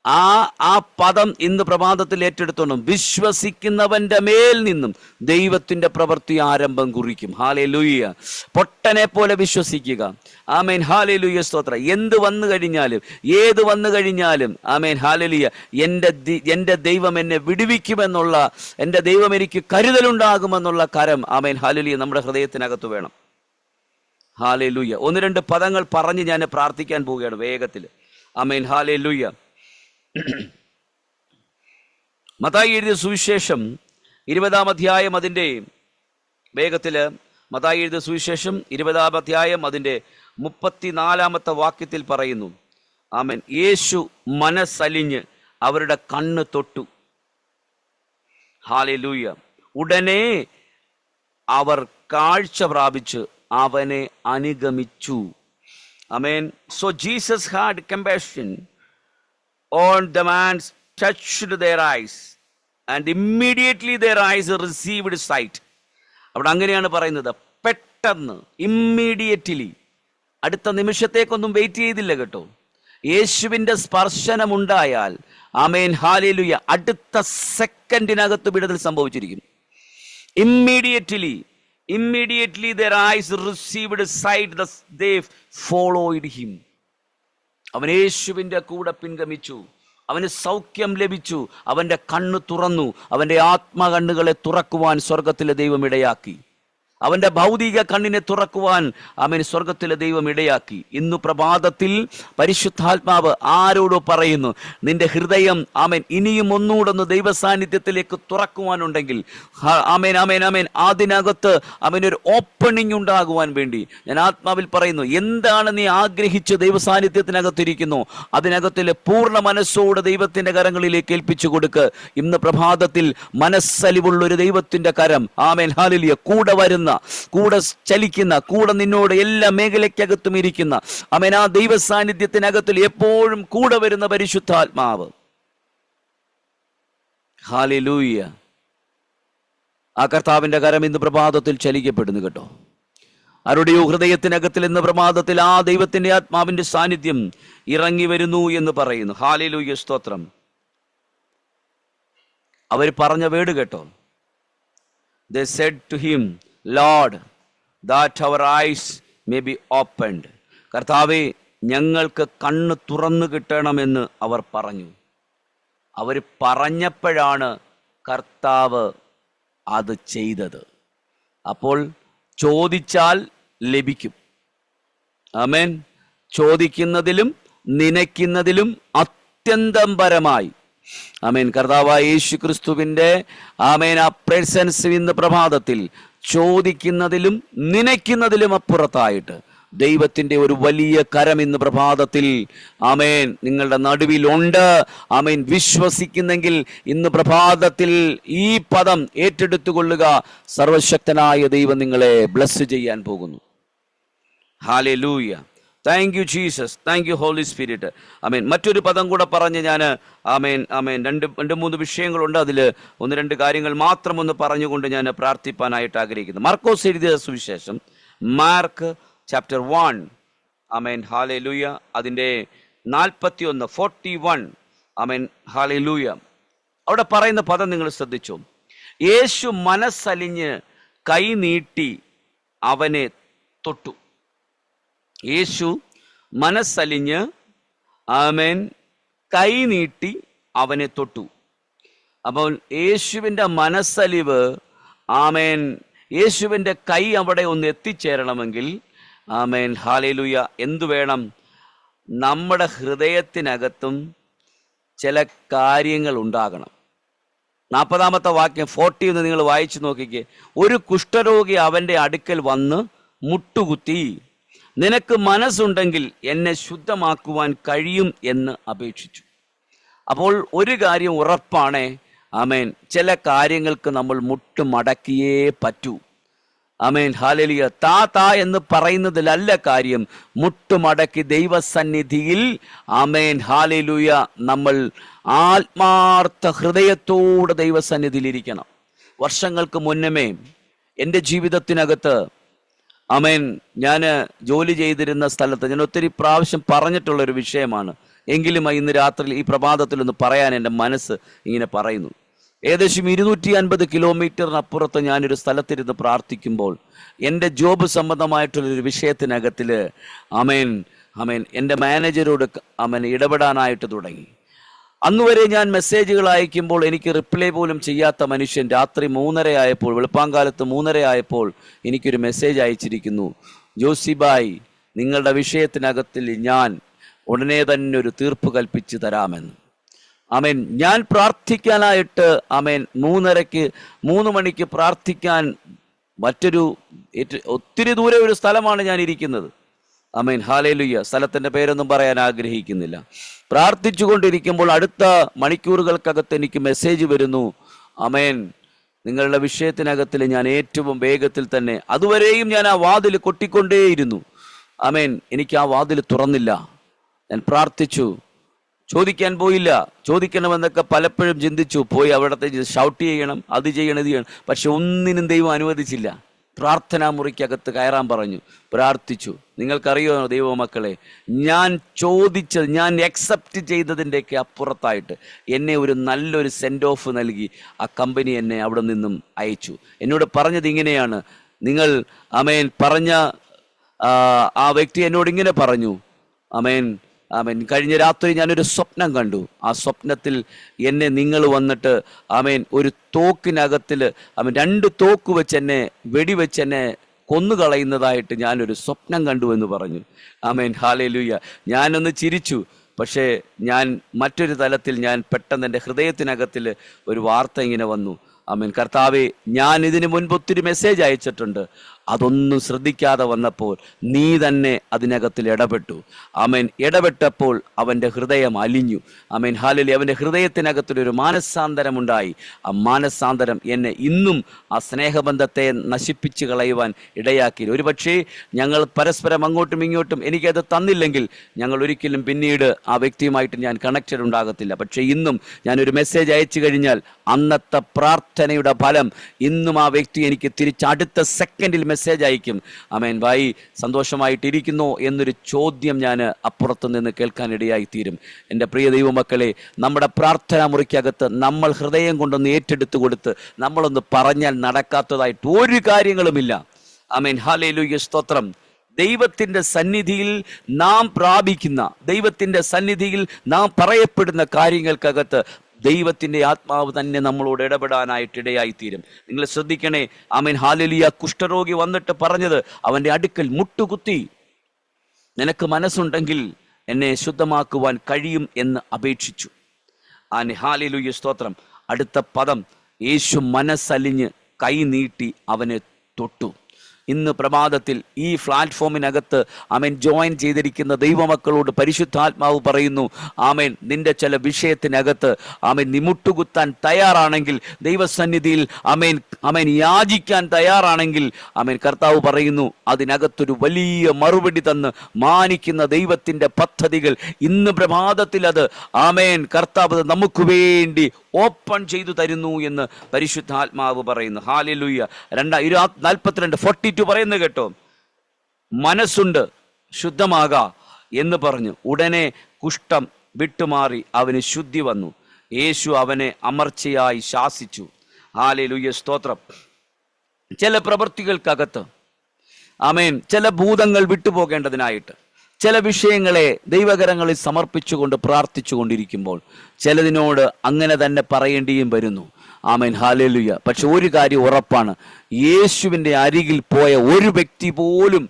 ആ പദം ഇന്ന് പ്രഭാതത്തിൽ ഏറ്റെടുത്തോണം. വിശ്വസിക്കുന്നവന്റെ മേൽ നിന്നും ദൈവത്തിന്റെ പ്രവൃത്തി ആരംഭം കുറിക്കും. ഹല്ലേലൂയ. പൊട്ടനെ പോലെ വിശ്വസിക്കുക. ആമേൻ ഹല്ലേലൂയ സ്തോത്രം. എന്ത് വന്നു കഴിഞ്ഞാലും, ഏത് വന്നു കഴിഞ്ഞാലും ആമേൻ ഹല്ലേലൂയ, എൻ്റെ ദൈവം എന്നെ വിടുവിക്കുമെന്നുള്ള, എൻ്റെ ദൈവം എനിക്ക് കരുതലുണ്ടാകുമെന്നുള്ള കരം ആമേൻ ഹല്ലേലൂയ നമ്മുടെ ഹൃദയത്തിനകത്ത് വേണം. ഹല്ലേലൂയ. 1-2 പദങ്ങൾ പറഞ്ഞ് ഞാൻ പ്രാർത്ഥിക്കാൻ പോവുകയാണ് വേഗത്തിൽ. Amen hallelujah. മത്തായി എഴുതിയ സുവിശേഷം 20-ാം അധ്യായം അതിൻ്റെ വേഗത്തിൽ, മത്തായി എഴുതിയ സുവിശേഷം 20-ാം അധ്യായം അതിൻ്റെ 34-ാമത്തെ വാക്യത്തിൽ പറയുന്നു, ആമേൻ, യേശു മനസ്സലിഞ്ഞ് അവരുടെ കണ്ണ് തൊട്ടു. ഹല്ലേലൂയ. ഉടനെ അവർ കാഴ്ച പ്രാപിച്ച് അവനെ അനുഗമിച്ചു. ആമേൻ. So Jesus had compassion on the man, touched their eyes, and immediately their eyes received sight. അവിടെ അങ്ങനെയാണ് പറയുന്നത്, പെട്ടെന്ന്, ഇമ്മീഡിയറ്റ്ലി, അടുത്ത നിമിഷത്തേക്കൊന്നും വെയിറ്റ് ചെയ്തില്ല കേട്ടോ. യേശുവിൻ്റെ സ്പർശനമുണ്ടായാൽ ആമേൻ ഹല്ലേലൂയ അടുത്ത സെക്കൻഡിനകത്ത് വിടുതൽ സംഭവിച്ചിരിക്കും. immediately their eyes received sight, they followed him. അവൻ യേശുവിൻ്റെ കൂടെ പിൻഗമിച്ചു. അവന് സൗഖ്യം ലഭിച്ചു. അവൻ്റെ കണ്ണ് തുറന്നു. അവൻ്റെ ആത്മകണ്ണുകളെ തുറക്കുവാൻ സ്വർഗത്തിലെ ദൈവം ഇടയാക്കി. അവൻ്റെ ഭൗതിക കണ്ണിനെ തുറക്കുവാൻ അവൻ സ്വർഗത്തിലെ ദൈവം ഇടയാക്കി. ഇന്നു പ്രഭാതത്തിൽ പരിശുദ്ധാത്മാവ് ആരോടോ പറയുന്നു, നിന്റെ ഹൃദയം ആമേൻ ഇനിയും ഒന്നുകൂടൊന്ന് ദൈവ സാന്നിധ്യത്തിലേക്ക് തുറക്കുവാനുണ്ടെങ്കിൽ ആമേൻ ആമേൻ ആമേൻ അതിനകത്ത് അവനൊരു ഓപ്പണിംഗ് ഉണ്ടാകുവാൻ വേണ്ടി ഞാൻ ആത്മാവിൽ പറയുന്നു, എന്താണ് നീ ആഗ്രഹിച്ച് ദൈവ സാന്നിധ്യത്തിനകത്തിരിക്കുന്നു അതിനകത്തിലെ പൂർണ്ണ മനസ്സോട് ദൈവത്തിൻ്റെ കരങ്ങളിലേക്ക് ഏൽപ്പിച്ചു കൊടുക്ക്. ഇന്ന് പ്രഭാതത്തിൽ മനസ്സലിവുള്ളൊരു ദൈവത്തിൻ്റെ കരം ആമേൻ ഹല്ലേലൂയ കൂടെ വരുന്ന, കൂടെ ചലിക്കുന്ന, കൂടെ നിന്നോട് എല്ലാ മേഖലയ്ക്കകത്തും ഇരിക്കുന്ന ആമേൻ ആ ദൈവ സാന്നിധ്യത്തിനകത്തിൽ എപ്പോഴും കൂടെ വരുന്ന പരിശുദ്ധാത്മാവ്. ഹല്ലേലൂയ. ആ കർത്താവിന്റെ കരം ഇന്ന് പ്രഭാതത്തിൽ ചലിക്കപ്പെടുന്നു കേട്ടോ. ആരുടെയോ ഹൃദയത്തിനകത്തിൽ ഇന്ന് പ്രഭാതത്തിൽ ആ ദൈവത്തിന്റെ ആത്മാവിന്റെ സാന്നിധ്യം ഇറങ്ങി വരുന്നു എന്ന് പറയുന്നു. ഹല്ലേലൂയ സ്തോത്രം. അവർ പറഞ്ഞ വേട് കേട്ടോ. They said to him, Lord, that our eyes may be opened. കർത്താവേ, ഞങ്ങൾക്ക് കണ്ണ് തുറന്നു കിട്ടണമെന്ന് അവർ പറഞ്ഞു. അവർ പറഞ്ഞപ്പോഴാണ് കർത്താവ് അത് ചെയ്തത്. അപ്പോൾ ചോദിച്ചാൽ ലഭിക്കും. ആമേൻ. ചോദിക്കുന്നതിലും നനയ്ക്കുന്നതിലും അത്യന്തം പരമായി, ആമേൻ, കർത്താവായ യേശു ക്രിസ്തുവിൻ്റെ ആമേൻ ആ പ്രസൻസ് ഇന്ന് പ്രഭാതത്തിൽ ചോദിക്കുന്നതിലും നനയ്ക്കുന്നതിലും അപ്പുറത്തായിട്ട് ദൈവത്തിൻ്റെ ഒരു വലിയ കരം ഇന്ന് പ്രഭാതത്തിൽ ആമേൻ നിങ്ങളുടെ നടുവിലുണ്ട്. ആമേൻ. വിശ്വസിക്കുന്നെങ്കിൽ ഇന്ന് പ്രഭാതത്തിൽ ഈ പദം ഏറ്റെടുത്തുകൊള്ളുക. സർവശക്തനായ ദൈവം നിങ്ങളെ ബ്ലസ് ചെയ്യാൻ പോകുന്നു. ഹല്ലേലൂയ. Thank you Jesus. Thank you Holy Spirit. ആമേൻ. മറ്റൊരു പദം കൂടെ പറഞ്ഞ് ഞാൻ ആമേൻ ആമേൻ രണ്ട് മൂന്ന് വിഷയങ്ങളുണ്ട്. അതിൽ ഒന്ന് രണ്ട് കാര്യങ്ങൾ മാത്രം ഒന്ന് പറഞ്ഞുകൊണ്ട് ഞാൻ പ്രാർത്ഥിപ്പാനായിട്ട് ആഗ്രഹിക്കുന്നു. മർക്കോസ് എഴുതിയ സുവിശേഷം മാർക്ക് ചാപ്റ്റർ 1, ആമേൻ, ഹല്ലേലൂയ, അതിൻ്റെ 41 ആമേൻ, ഹല്ലേലൂയ. അവിടെ പറയുന്ന പദം നിങ്ങൾ ശ്രദ്ധിച്ചു. യേശു മനസ്സലിഞ്ഞ് കൈ നീട്ടി അവനെ തൊട്ടു. യേശു മനസ്സലിഞ്ഞ് ആമേൻ കൈ നീട്ടി അവനെ തൊട്ടു. അപ്പോൾ യേശുവിൻ്റെ മനസ്സലിവ്, ആമേൻ, യേശുവിൻ്റെ കൈ അവിടെ ഒന്ന് എത്തിച്ചേരണമെങ്കിൽ, ആമേൻ, ഹല്ലേലൂയ, എന്തു വേണം? നമ്മുടെ ഹൃദയത്തിനകത്തും ചില കാര്യങ്ങൾ ഉണ്ടാകണം. 40-ാമത്തെ വാക്യം 40 എന്ന് നിങ്ങൾ വായിച്ചു നോക്കിക്കേ. ഒരു കുഷ്ഠരോഗി അവൻ്റെ അടുക്കൽ വന്ന് മുട്ടുകുത്തി, നിനക്ക് മനസ്സുണ്ടെങ്കിൽ എന്നെ ശുദ്ധമാക്കുവാൻ കഴിയും എന്ന് അപേക്ഷിച്ചു. അപ്പോൾ ഒരു കാര്യം ഉറപ്പാണേ, ആമേൻ, ചില കാര്യങ്ങൾക്ക് നമ്മൾ മുട്ടുമടക്കിയേ പറ്റൂ. ആമേൻ, ഹല്ലേലൂയ. താ എന്ന് പറയുന്നതിലല്ല കാര്യം. മുട്ടുമടക്കി ദൈവസന്നിധിയിൽ, ആമേൻ, ഹല്ലേലൂയ, നമ്മൾ ആത്മാർത്ഥ ഹൃദയത്തോടെ ദൈവസന്നിധിയിലിരിക്കണം. വർഷങ്ങൾക്ക് മുന്നമേ എൻ്റെ ജീവിതത്തിനകത്ത്, ആമേൻ, ഞാൻ ജോലി ചെയ്തിരുന്ന സ്ഥലത്ത് ഞാൻ ഒത്തിരി പ്രാവശ്യം പറഞ്ഞിട്ടുള്ളൊരു വിഷയമാണ്. എങ്കിലും ഇന്ന് രാത്രി ഈ പ്രഭാതത്തിലൊന്ന് പറയാൻ എൻ്റെ മനസ്സ് ഇങ്ങനെ പറയുന്നു. ഏകദേശം 250 കിലോമീറ്ററിനപ്പുറത്ത് ഞാനൊരു സ്ഥലത്തിരുന്ന് പ്രാർത്ഥിക്കുമ്പോൾ എൻ്റെ ജോബ് സംബന്ധമായിട്ടുള്ളൊരു വിഷയത്തിനകത്തിൽ, ആമേൻ ആമേൻ, എൻ്റെ മാനേജരോട് ആമേൻ ഇടപെടാനായിട്ട് തുടങ്ങി. അന്നുവരെ ഞാൻ മെസ്സേജുകൾ അയക്കുമ്പോൾ എനിക്ക് റിപ്ലൈ പോലും ചെയ്യാത്ത മനുഷ്യൻ രാത്രി 3:30 ആയപ്പോൾ, വെളുപ്പാങ്കാലത്ത് 3:30 ആയപ്പോൾ എനിക്കൊരു മെസ്സേജ് അയച്ചിരിക്കുന്നു. ജോസിബായ്, നിങ്ങളുടെ വിഷയത്തിനകത്തിൽ ഞാൻ ഉടനെ തന്നെ ഒരു തീർപ്പ് കൽപ്പിച്ച് തരാമെന്ന്. ആമേൻ. ഞാൻ പ്രാർത്ഥിക്കാനായിട്ട്, ആമേൻ, 3 മണിക്ക് പ്രാർത്ഥിക്കാൻ ഒത്തിരി ദൂരെ ഒരു സ്ഥലമാണ് ഞാൻ ഇരിക്കുന്നത്. ആമേൻ, ഹല്ലേലൂയ. സ്ഥലത്തിൻ്റെ പേരൊന്നും പറയാൻ ആഗ്രഹിക്കുന്നില്ല. പ്രാർത്ഥിച്ചു കൊണ്ടിരിക്കുമ്പോൾ അടുത്ത മണിക്കൂറുകൾക്കകത്ത് എനിക്ക് മെസ്സേജ് വരുന്നു. ആമേൻ, നിങ്ങളുടെ വിഷയത്തിനകത്തിൽ ഞാൻ ഏറ്റവും വേഗത്തിൽ തന്നെ, അതുവരെയും ഞാൻ ആ വാതിൽ കൊട്ടിക്കൊണ്ടേയിരുന്നു. ആമേൻ, എനിക്ക് ആ വാതിൽ തുറന്നില്ല. ഞാൻ പ്രാർത്ഥിച്ചു, ചോദിക്കാൻ പോയില്ല. ചോദിക്കണമെന്നൊക്കെ പലപ്പോഴും ചിന്തിച്ചു. പോയി അവിടത്തെ ഷൗട്ട് ചെയ്യണം, അത് ചെയ്യണം, ഇത് ചെയ്യണം. പക്ഷെ ഒന്നിനും ദൈവം അനുവദിച്ചില്ല. പ്രാർത്ഥനാ മുറിക്കകത്ത് കയറാൻ പറഞ്ഞു. പ്രാർത്ഥിച്ചു. നിങ്ങൾക്കറിയോ ദൈവമക്കളെ, ഞാൻ ചോദിച്ചത്, ഞാൻ അക്സെപ്റ്റ് ചെയ്തതിൻ്റെയൊക്കെ അപ്പുറത്തായിട്ട് എന്നെ ഒരു നല്ലൊരു സെൻഡ് ഓഫ് നൽകി ആ കമ്പനി എന്നെ അവിടെ നിന്നും അയച്ചു. എന്നോട് പറഞ്ഞത് ഇങ്ങനെയാണ്, നിങ്ങൾ, ആമേൻ, പറഞ്ഞ ആ വ്യക്തി എന്നോട് ഇങ്ങനെ പറഞ്ഞു, ആമേൻ ആമേൻ, കഴിഞ്ഞ രാത്രി ഞാനൊരു സ്വപ്നം കണ്ടു. ആ സ്വപ്നത്തിൽ എന്നെ നിങ്ങൾ വന്നിട്ട്, ആമേൻ, ഒരു തോക്കിനകത്തിൽ, ആമേൻ, 2 തോക്ക് വെച്ച് എന്നെ വെടിവെച്ച് എന്നെ കൊന്നുകളയുന്നതായിട്ട് ഞാനൊരു സ്വപ്നം കണ്ടു എന്ന് പറഞ്ഞു. ആമേൻ, ഹല്ലേലൂയ. ഞാനൊന്ന് ചിരിച്ചു. പക്ഷേ ഞാൻ മറ്റൊരു തലത്തിൽ ഞാൻ പെട്ടെന്ന് എൻ്റെ ഹൃദയത്തിനകത്തിൽ ഒരു വാർത്ത ഇങ്ങനെ വന്നു. ആമേൻ, കർത്താവേ, ഞാൻ ഇതിനു മുൻപ് ഒത്തിരി മെസ്സേജ് അയച്ചിട്ടുണ്ട്, അതൊന്നും ശ്രദ്ധിക്കാതെ വന്നപ്പോൾ നീ തന്നെ അതിനകത്തിൽ ഇടപെട്ടു. ആമേൻ. ഇടപെട്ടപ്പോൾ അവൻ്റെ ഹൃദയം അലിഞ്ഞു. ആമേൻ, ഹല്ലേലൂയ. അവൻ്റെ ഹൃദയത്തിനകത്തിലൊരു മാനസാന്തരമുണ്ടായി. ആ മാനസാന്തരം എന്നെ ഇന്നും ആ സ്നേഹബന്ധത്തെ നശിപ്പിച്ച് കളയുവാൻ ഇടയാക്കി. ഒരുപക്ഷേ ഞങ്ങൾ പരസ്പരം അങ്ങോട്ടും ഇങ്ങോട്ടും എനിക്കത് തന്നില്ലെങ്കിൽ ഞങ്ങൾ ഒരിക്കലും പിന്നീട് ആ വ്യക്തിയുമായിട്ട് ഞാൻ കണക്റ്റഡ് ഉണ്ടാകത്തില്ല. പക്ഷേ ഇന്നും ഞാനൊരു മെസ്സേജ് അയച്ചു കഴിഞ്ഞാൽ അന്നത്തെ പ്രാർത്ഥനയുടെ ഫലം ഇന്നും ആ വ്യക്തി എനിക്ക് തിരിച്ച് അടുത്ത സെക്കൻഡിൽ മെസ്സേജ് അയക്കും. ആമേൻ, ഭായി സന്തോഷമായിട്ടിരിക്കുന്നോ എന്നൊരു ചോദ്യം ഞാൻ അപ്പുറത്ത് നിന്ന് കേൾക്കാനിടയായി തീരും. എൻ്റെ പ്രിയ ദൈവമക്കളെ, നമ്മുടെ പ്രാർത്ഥനാ മുറിക്കകത്ത് നമ്മൾ ഹൃദയം കൊണ്ടൊന്ന് ഏറ്റെടുത്ത് കൊടുത്ത് നമ്മളൊന്ന് പറഞ്ഞാൽ നടക്കാത്തതായിട്ട് ഒരു കാര്യങ്ങളുമില്ല. ആമേൻ, ഹല്ലേലൂയ, സ്തോത്രം. ദൈവത്തിൻ്റെ സന്നിധിയിൽ നാം പ്രാപിക്കുന്ന, ദൈവത്തിൻ്റെ സന്നിധിയിൽ നാം പറയപ്പെടുന്ന കാര്യങ്ങൾക്കകത്ത് ദൈവത്തിൻ്റെ ആത്മാവ് തന്നെ നമ്മളോട് ഇടപെടാനായിട്ടിടയായിത്തീരും. നിങ്ങൾ ശ്രദ്ധിക്കണേ. ആമേൻ, ഹല്ലേലൂയ. കുഷ്ഠരോഗി വന്നിട്ട് പറഞ്ഞത്, അവൻ്റെ അടുക്കൽ മുട്ടുകുത്തി, നിനക്ക് മനസ്സുണ്ടെങ്കിൽ എന്നെ ശുദ്ധമാക്കുവാൻ കഴിയും എന്ന് അപേക്ഷിച്ചു. ഹല്ലേലൂയ, സ്തോത്രം. അടുത്ത പദം, യേശു മനസ്സലിഞ്ഞ് കൈ നീട്ടി അവനെ തൊട്ടു. ഇന്ന് പ്രഭാതത്തിൽ ഈ പ്ലാറ്റ്ഫോമിനകത്ത് ആമേൻ ജോയിൻ ചെയ്തിരിക്കുന്ന ദൈവമക്കളോട് പരിശുദ്ധാത്മാവ് പറയുന്നു, ആമേൻ, നിന്റെ ചില വിഷയത്തിനകത്ത് ആമേൻ നീ മുട്ടുകുത്താൻ തയ്യാറാണെങ്കിൽ, ദൈവസന്നിധിയിൽ ആമേൻ ആമേൻ യാചിക്കാൻ തയ്യാറാണെങ്കിൽ, ആമേൻ, കർത്താവ് പറയുന്നു അതിനകത്തൊരു വലിയ മറുപടി തന്ന് മാനിക്കുന്ന ദൈവത്തിൻ്റെ പദ്ധതികൾ ഇന്ന് പ്രഭാതത്തിൽ അത് ആമേൻ കർത്താവ് നമുക്ക് വേണ്ടി ഓപ്പൺ ചെയ്തു തരുന്നു എന്ന് പരിശുദ്ധാത്മാവ് പറയുന്നു. ഹല്ലേലൂയ. 42:42 പറയുന്നത് കേട്ടോ. മനസ്സുണ്ട്, ശുദ്ധമാകാ എന്ന് പറഞ്ഞു. ഉടനെ കുഷ്ഠം വിട്ടുമാറി അവന് ശുദ്ധി വന്നു. യേശു അവനെ അമർച്ചയായി ശാസിച്ചു. ഹല്ലേലൂയ, സ്തോത്രം. ചില പ്രവൃത്തികൾക്കകത്ത് ആമേൻ ചില ഭൂതങ്ങൾ വിട്ടുപോകേണ്ടതിനായിട്ട് ചില വിഷയങ്ങളെ ദൈവകരങ്ങളിൽ സമർപ്പിച്ചുകൊണ്ട് പ്രാർത്ഥിച്ചുകൊണ്ടിരിക്കുമ്പോൾ ചിലതിനോട് അങ്ങനെ തന്നെ പറയേണ്ടിയും വരുന്നു. ആമേൻ, ഹല്ലേലൂയ. പക്ഷെ ഒരു കാര്യം ഉറപ്പാണ്, യേശുവിൻ്റെ അരികിൽ പോയ ഒരു വ്യക്തി പോലും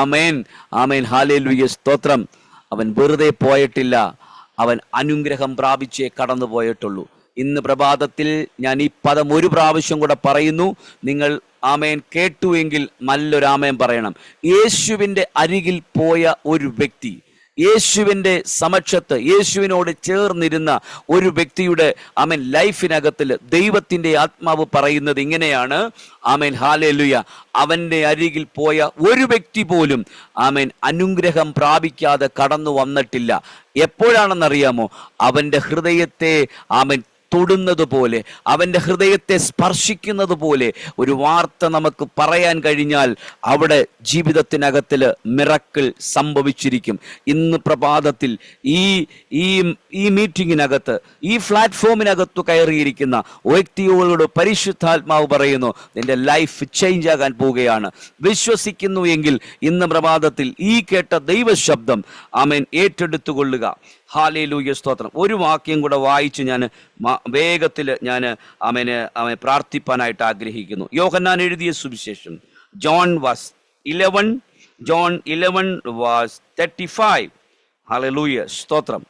ആമേൻ ആമേൻ ഹല്ലേലൂയ, സ്തോത്രം, അവൻ വെറുതെ പോയിട്ടില്ല, അവൻ അനുഗ്രഹം പ്രാപിച്ചേ കടന്നു പോയിട്ടുള്ളൂ. ഇന്ന് പ്രഭാതത്തിൽ ഞാൻ ഈ പദം ഒരു പ്രാവശ്യം കൂടെ പറയുന്നു. നിങ്ങൾ ആമേൻ കേട്ടുവെങ്കിൽ നല്ലൊരു ആമേൻ പറയണം. യേശുവിൻ്റെ അരികിൽ പോയ ഒരു വ്യക്തി, യേശുവിൻ്റെ സമക്ഷത്ത് യേശുവിനോട് ചേർന്നിരുന്ന ഒരു വ്യക്തിയുടെ ആമേൻ ലൈഫിനകത്തിൽ ദൈവത്തിൻ്റെ ആത്മാവ് പറയുന്നത് ഇങ്ങനെയാണ്. ആമേൻ, ഹല്ലേലൂയ. അവൻ്റെ അരികിൽ പോയ ഒരു വ്യക്തി പോലും ആമേൻ അനുഗ്രഹം പ്രാപിക്കാതെ കടന്നു വന്നിട്ടില്ല. എപ്പോഴാണെന്നറിയാമോ? അവൻ്റെ ഹൃദയത്തെ ആമേൻ തൊടുന്നത് പോലെ, അവൻ്റെ ഹൃദയത്തെ സ്പർശിക്കുന്നത് പോലെ ഒരു വാർത്ത നമുക്ക് പറയാൻ കഴിഞ്ഞാൽ അവിടെ ജീവിതത്തിനകത്തിൽ മിറക്കിൾ സംഭവിച്ചിരിക്കും. ഇന്ന് പ്രഭാതത്തിൽ ഈ മീറ്റിങ്ങിനകത്ത്, ഈ പ്ലാറ്റ്ഫോമിനകത്ത് കയറിയിരിക്കുന്ന വ്യക്തികളോട് പരിശുദ്ധാത്മാവ് പറയുന്നു, നിന്റെ ലൈഫ് ചേഞ്ച് ആകാൻ പോവുകയാണ്. വിശ്വസിക്കുന്നു എങ്കിൽ ഇന്ന് പ്രഭാതത്തിൽ ഈ കേട്ട ദൈവശബ്ദം ആമേൻ ഏറ്റെടുത്തുകൊള്ളുക. ഹല്ലേലൂയ, സ്തോത്രം. ഒരു വാക്യം കൂടെ വായിച്ച് ഞാൻ വേഗത്തിൽ ഞാൻ ആമേൻ പ്രാർത്ഥിപ്പാനായിട്ട് ആഗ്രഹിക്കുന്നു. യോഹന്നാൻ എഴുതിയ സുവിശേഷം John 11:35. ഹല്ലേലൂയ, സ്തോത്രം.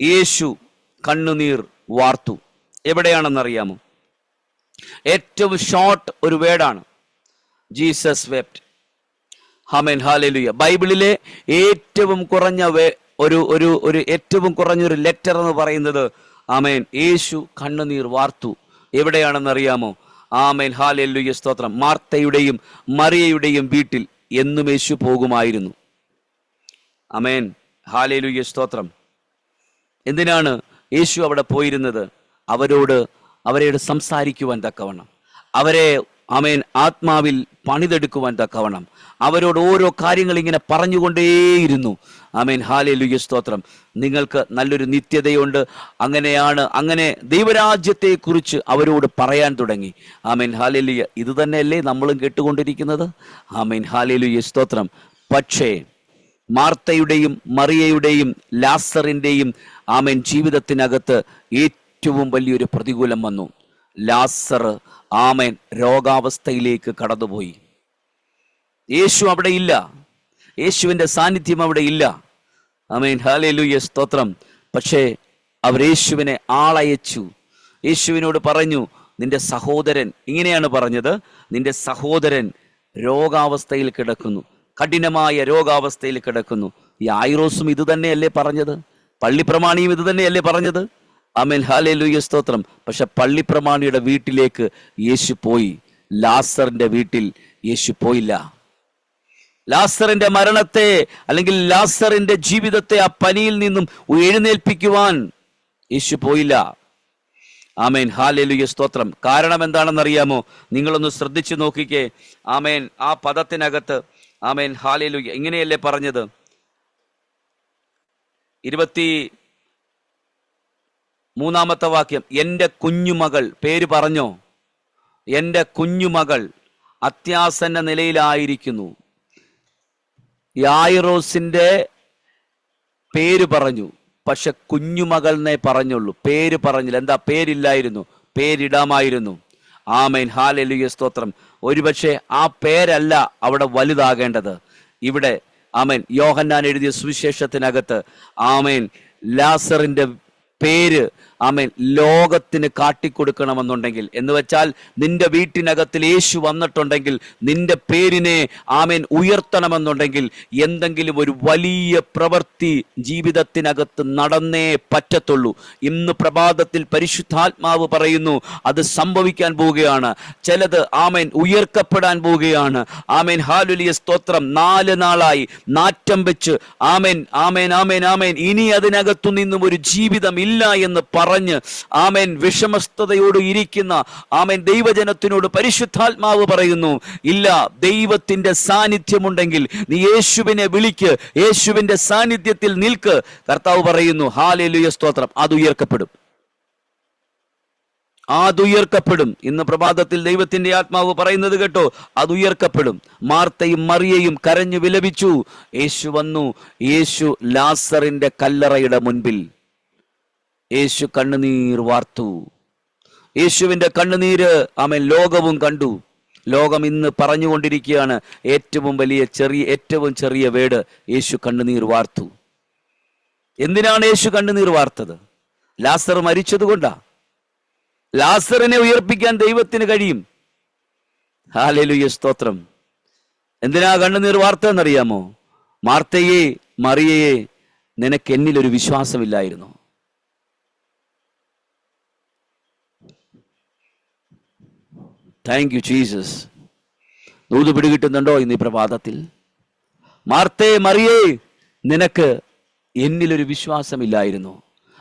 യേശു കണ്ണുനീർ വാർത്തു. എവിടെയാണെന്നറിയാമോ? ഏറ്റവും ഷോർട്ട് ഒരു വേർഡാണ്, ജീസസ് വെപ്റ്റ്. ആമേൻ, ഹല്ലേലൂയ. ബൈബിളിലെ ഏറ്റവും കുറഞ്ഞ ഒരു ഏറ്റവും കുറഞ്ഞൊരു ലെറ്റർ എന്ന് പറയുന്നത് ആമേൻ യേശു കണ്ണുനീർ വാർത്തു. എവിടെയാണെന്നറിയാമോ? ആമേൻ, ഹല്ലേലൂയ, സ്തോത്രം. മാർത്തയുടെയും മറിയയുടെയും വീട്ടിൽ എന്നും യേശു പോകുമായിരുന്നു. ആമേൻ, ഹല്ലേലൂയ, സ്തോത്രം. എന്തിനാണ് യേശു അവിടെ പോയിരുന്നത്? അവരോട് സംസാരിക്കുവാൻ തക്കവണ്ണം, അവരെ ആമേൻ ആത്മാവിൽ പണിതെടുക്കുവാൻ തക്കവണ്ണം അവരോട് ഓരോ കാര്യങ്ങൾ ഇങ്ങനെ പറഞ്ഞുകൊണ്ടേയിരുന്നു. ആമേൻ, ഹല്ലേലൂയ, സ്തോത്രം. നിങ്ങൾക്ക് നല്ലൊരു നിത്യതയുണ്ട്. അങ്ങനെ ദൈവരാജ്യത്തെക്കുറിച്ച് അവരോട് പറയാൻ തുടങ്ങി. ആമേൻ, ഹല്ലേലൂയ. ഇത് തന്നെയല്ലേ നമ്മളും കേട്ടുകൊണ്ടിരിക്കുന്നത്? ആമേൻ, ഹല്ലേലൂയ, സ്തോത്രം. പക്ഷേ മാർത്തയുടെയും മറിയയുടെയും ലാസറിൻ്റെയും ആമേൻ ജീവിതത്തിനകത്ത് ഏറ്റവും വലിയൊരു പ്രതികൂലം വന്നു. ലാസർ ആമേൻ രോഗാവസ്ഥയിലേക്ക് കടന്നുപോയി. യേശു അവിടെ ഇല്ല, യേശുവിൻ്റെ സാന്നിധ്യം അവിടെ ഇല്ല. ആമേൻ, ഹല്ലേലൂയ, സ്തോത്രം. പക്ഷേ അവർ യേശുവിനെ ആളയച്ചു. യേശുവിനോട് പറഞ്ഞു, നിന്റെ സഹോദരൻ, ഇങ്ങനെയാണ് പറഞ്ഞത്, നിന്റെ സഹോദരൻ രോഗാവസ്ഥയിൽ കിടക്കുന്നു, കഠിനമായ രോഗാവസ്ഥയിൽ കിടക്കുന്നു. ഈ ഐറോസും ഇത് തന്നെയല്ലേ പറഞ്ഞത്? പള്ളിപ്രമാണിയും ഇത് തന്നെയല്ലേ പറഞ്ഞത്? ആമേൻ, ഹല്ലേലൂയ, സ്തോത്രം. പക്ഷെ പള്ളിപ്രമാണിയുടെ വീട്ടിലേക്ക് യേശു പോയി, ലാസറിന്റെ വീട്ടിൽ യേശു പോയില്ല. ലാസറിന്റെ മരണത്തെ അല്ലെങ്കിൽ ലാസറിന്റെ ജീവിതത്തെ ആ പനിയിൽ നിന്നും എഴുന്നേൽപ്പിക്കുവാൻ യേശു പോയില്ല. ആമേൻ, ഹല്ലേലൂയ, സ്തോത്രം. കാരണം എന്താണെന്നറിയാമോ? നിങ്ങളൊന്ന് ശ്രദ്ധിച്ചു നോക്കിക്കേ. ആമേൻ, ആ പദത്തിനകത്ത് ആമേൻ, ഹല്ലേലൂയ, ഇങ്ങനെയല്ലേ പറഞ്ഞത്? 23-ാമത്തെ വാക്യം, എൻ്റെ കുഞ്ഞുമകൾ, പേര് പറഞ്ഞോ? എൻ്റെ കുഞ്ഞുമകൾ അത്യാസന്ന നിലയിലായിരിക്കുന്നു. യായിറോസിന്റെ പേര് പറഞ്ഞു, പക്ഷെ കുഞ്ഞുമകളെന്നേ പറഞ്ഞുള്ളൂ, പേര് പറഞ്ഞില്ല. എന്താ? പേരില്ലായിരുന്നു, പേരിടാമായിരുന്നു. ആമേൻ, ഹല്ലേലൂയ, സ്തോത്രം. ഒരുപക്ഷെ ആ പേരല്ല അവിടെ വലുതാകേണ്ടത്. ഇവിടെ ആമേൻ, യോഹന്നാൻ എഴുതിയ സുവിശേഷത്തിനകത്ത് ആമേൻ, ലാസറിന്റെ പേര് ആമേൻ ലോകത്തിന് കാട്ടിക്കൊടുക്കണമെന്നുണ്ടെങ്കിൽ, എന്ന് വെച്ചാൽ നിന്റെ വീട്ടിനകത്തിൽ യേശു വന്നിട്ടുണ്ടെങ്കിൽ നിന്റെ പേരിനെ ആമേൻ ഉയർത്തണമെന്നുണ്ടെങ്കിൽ എന്തെങ്കിലും ഒരു വലിയ പ്രവൃത്തി ജീവിതത്തിനകത്ത് നടന്നേ പറ്റത്തുള്ളൂ. ഇന്ന് പ്രഭാതത്തിൽ പരിശുദ്ധാത്മാവ് പറയുന്നു, അത് സംഭവിക്കാൻ പോവുകയാണ്. ചിലത് ആമേൻ ഉയർക്കപ്പെടാൻ പോവുകയാണ്. ആമേൻ, ഹല്ലേലൂയ, സ്തോത്രം. 4 നാളായി നാറ്റം വെച്ച് ആമേൻ ആമേൻ ആമേൻ ആമേൻ ഇനി അതിനകത്തു നിന്നും ഒരു ജീവിതം ഇല്ല എന്ന് പറഞ്ഞ് ആമേൻ വിഷമസ്തയോട് ഇരിക്കുന്ന ആമേൻ ദൈവജനത്തിനോട് പരിശുദ്ധാത്മാവ് പറയുന്നു, ഇല്ല, ദൈവത്തിന്റെ സാന്നിധ്യമുണ്ടെങ്കിൽ നീ യേശുവിനെ വിളിക്ക്, യേശുവിന്റെ സാന്നിധ്യത്തിൽ നിൽക്ക്. കർത്താവ് പറയുന്നു, ഹല്ലേലൂയ, സ്തോത്രം, അത് ഉയർക്കപ്പെടും, അതുയർക്കപ്പെടും. ഇന്ന് പ്രഭാതത്തിൽ ദൈവത്തിന്റെ ആത്മാവ് പറയുന്നത് കേട്ടോ, അത് ഉയർക്കപ്പെടും. മാർത്തയും മറിയയും കരഞ്ഞു വിലപിച്ചു. യേശു വന്നു. യേശു ലാസറിന്റെ കല്ലറയുടെ മുൻപിൽ യേശു കണ്ണുനീർ വാർത്തു. യേശുവിന്റെ കണ്ണുനീര് ആമേൻ ലോകവും കണ്ടു. ലോകം ഇന്ന് പറഞ്ഞുകൊണ്ടിരിക്കുകയാണ് ഏറ്റവും ചെറിയ വേട്, യേശു കണ്ണുനീർ വാർത്തു. എന്തിനാണ് യേശു കണ്ണുനീർ വാർത്തത്? ലാസർ മരിച്ചതുകൊണ്ടാ. ലാസറിനെ ഉയർപ്പിക്കാൻ ദൈവത്തിന് കഴിയും. ഹല്ലേലൂയ, സ്തോത്രം. എന്തിനാ കണ്ണുനീർ വാർത്തതെന്നറിയാമോ? മാർത്തയെ, മറിയയെ, നിനക്ക് എന്നിലൊരു വിശ്വാസമില്ലായിരുന്നു. Thank you Jesus. ദൂത് പിടികിട്ടുന്നുണ്ടോ ഇന്ന് ഈ പ്രഭാതത്തിൽ? മാർത്തേ, മറിയേ, നിനക്ക് എന്നിലൊരു വിശ്വാസമില്ലായിരുന്നു.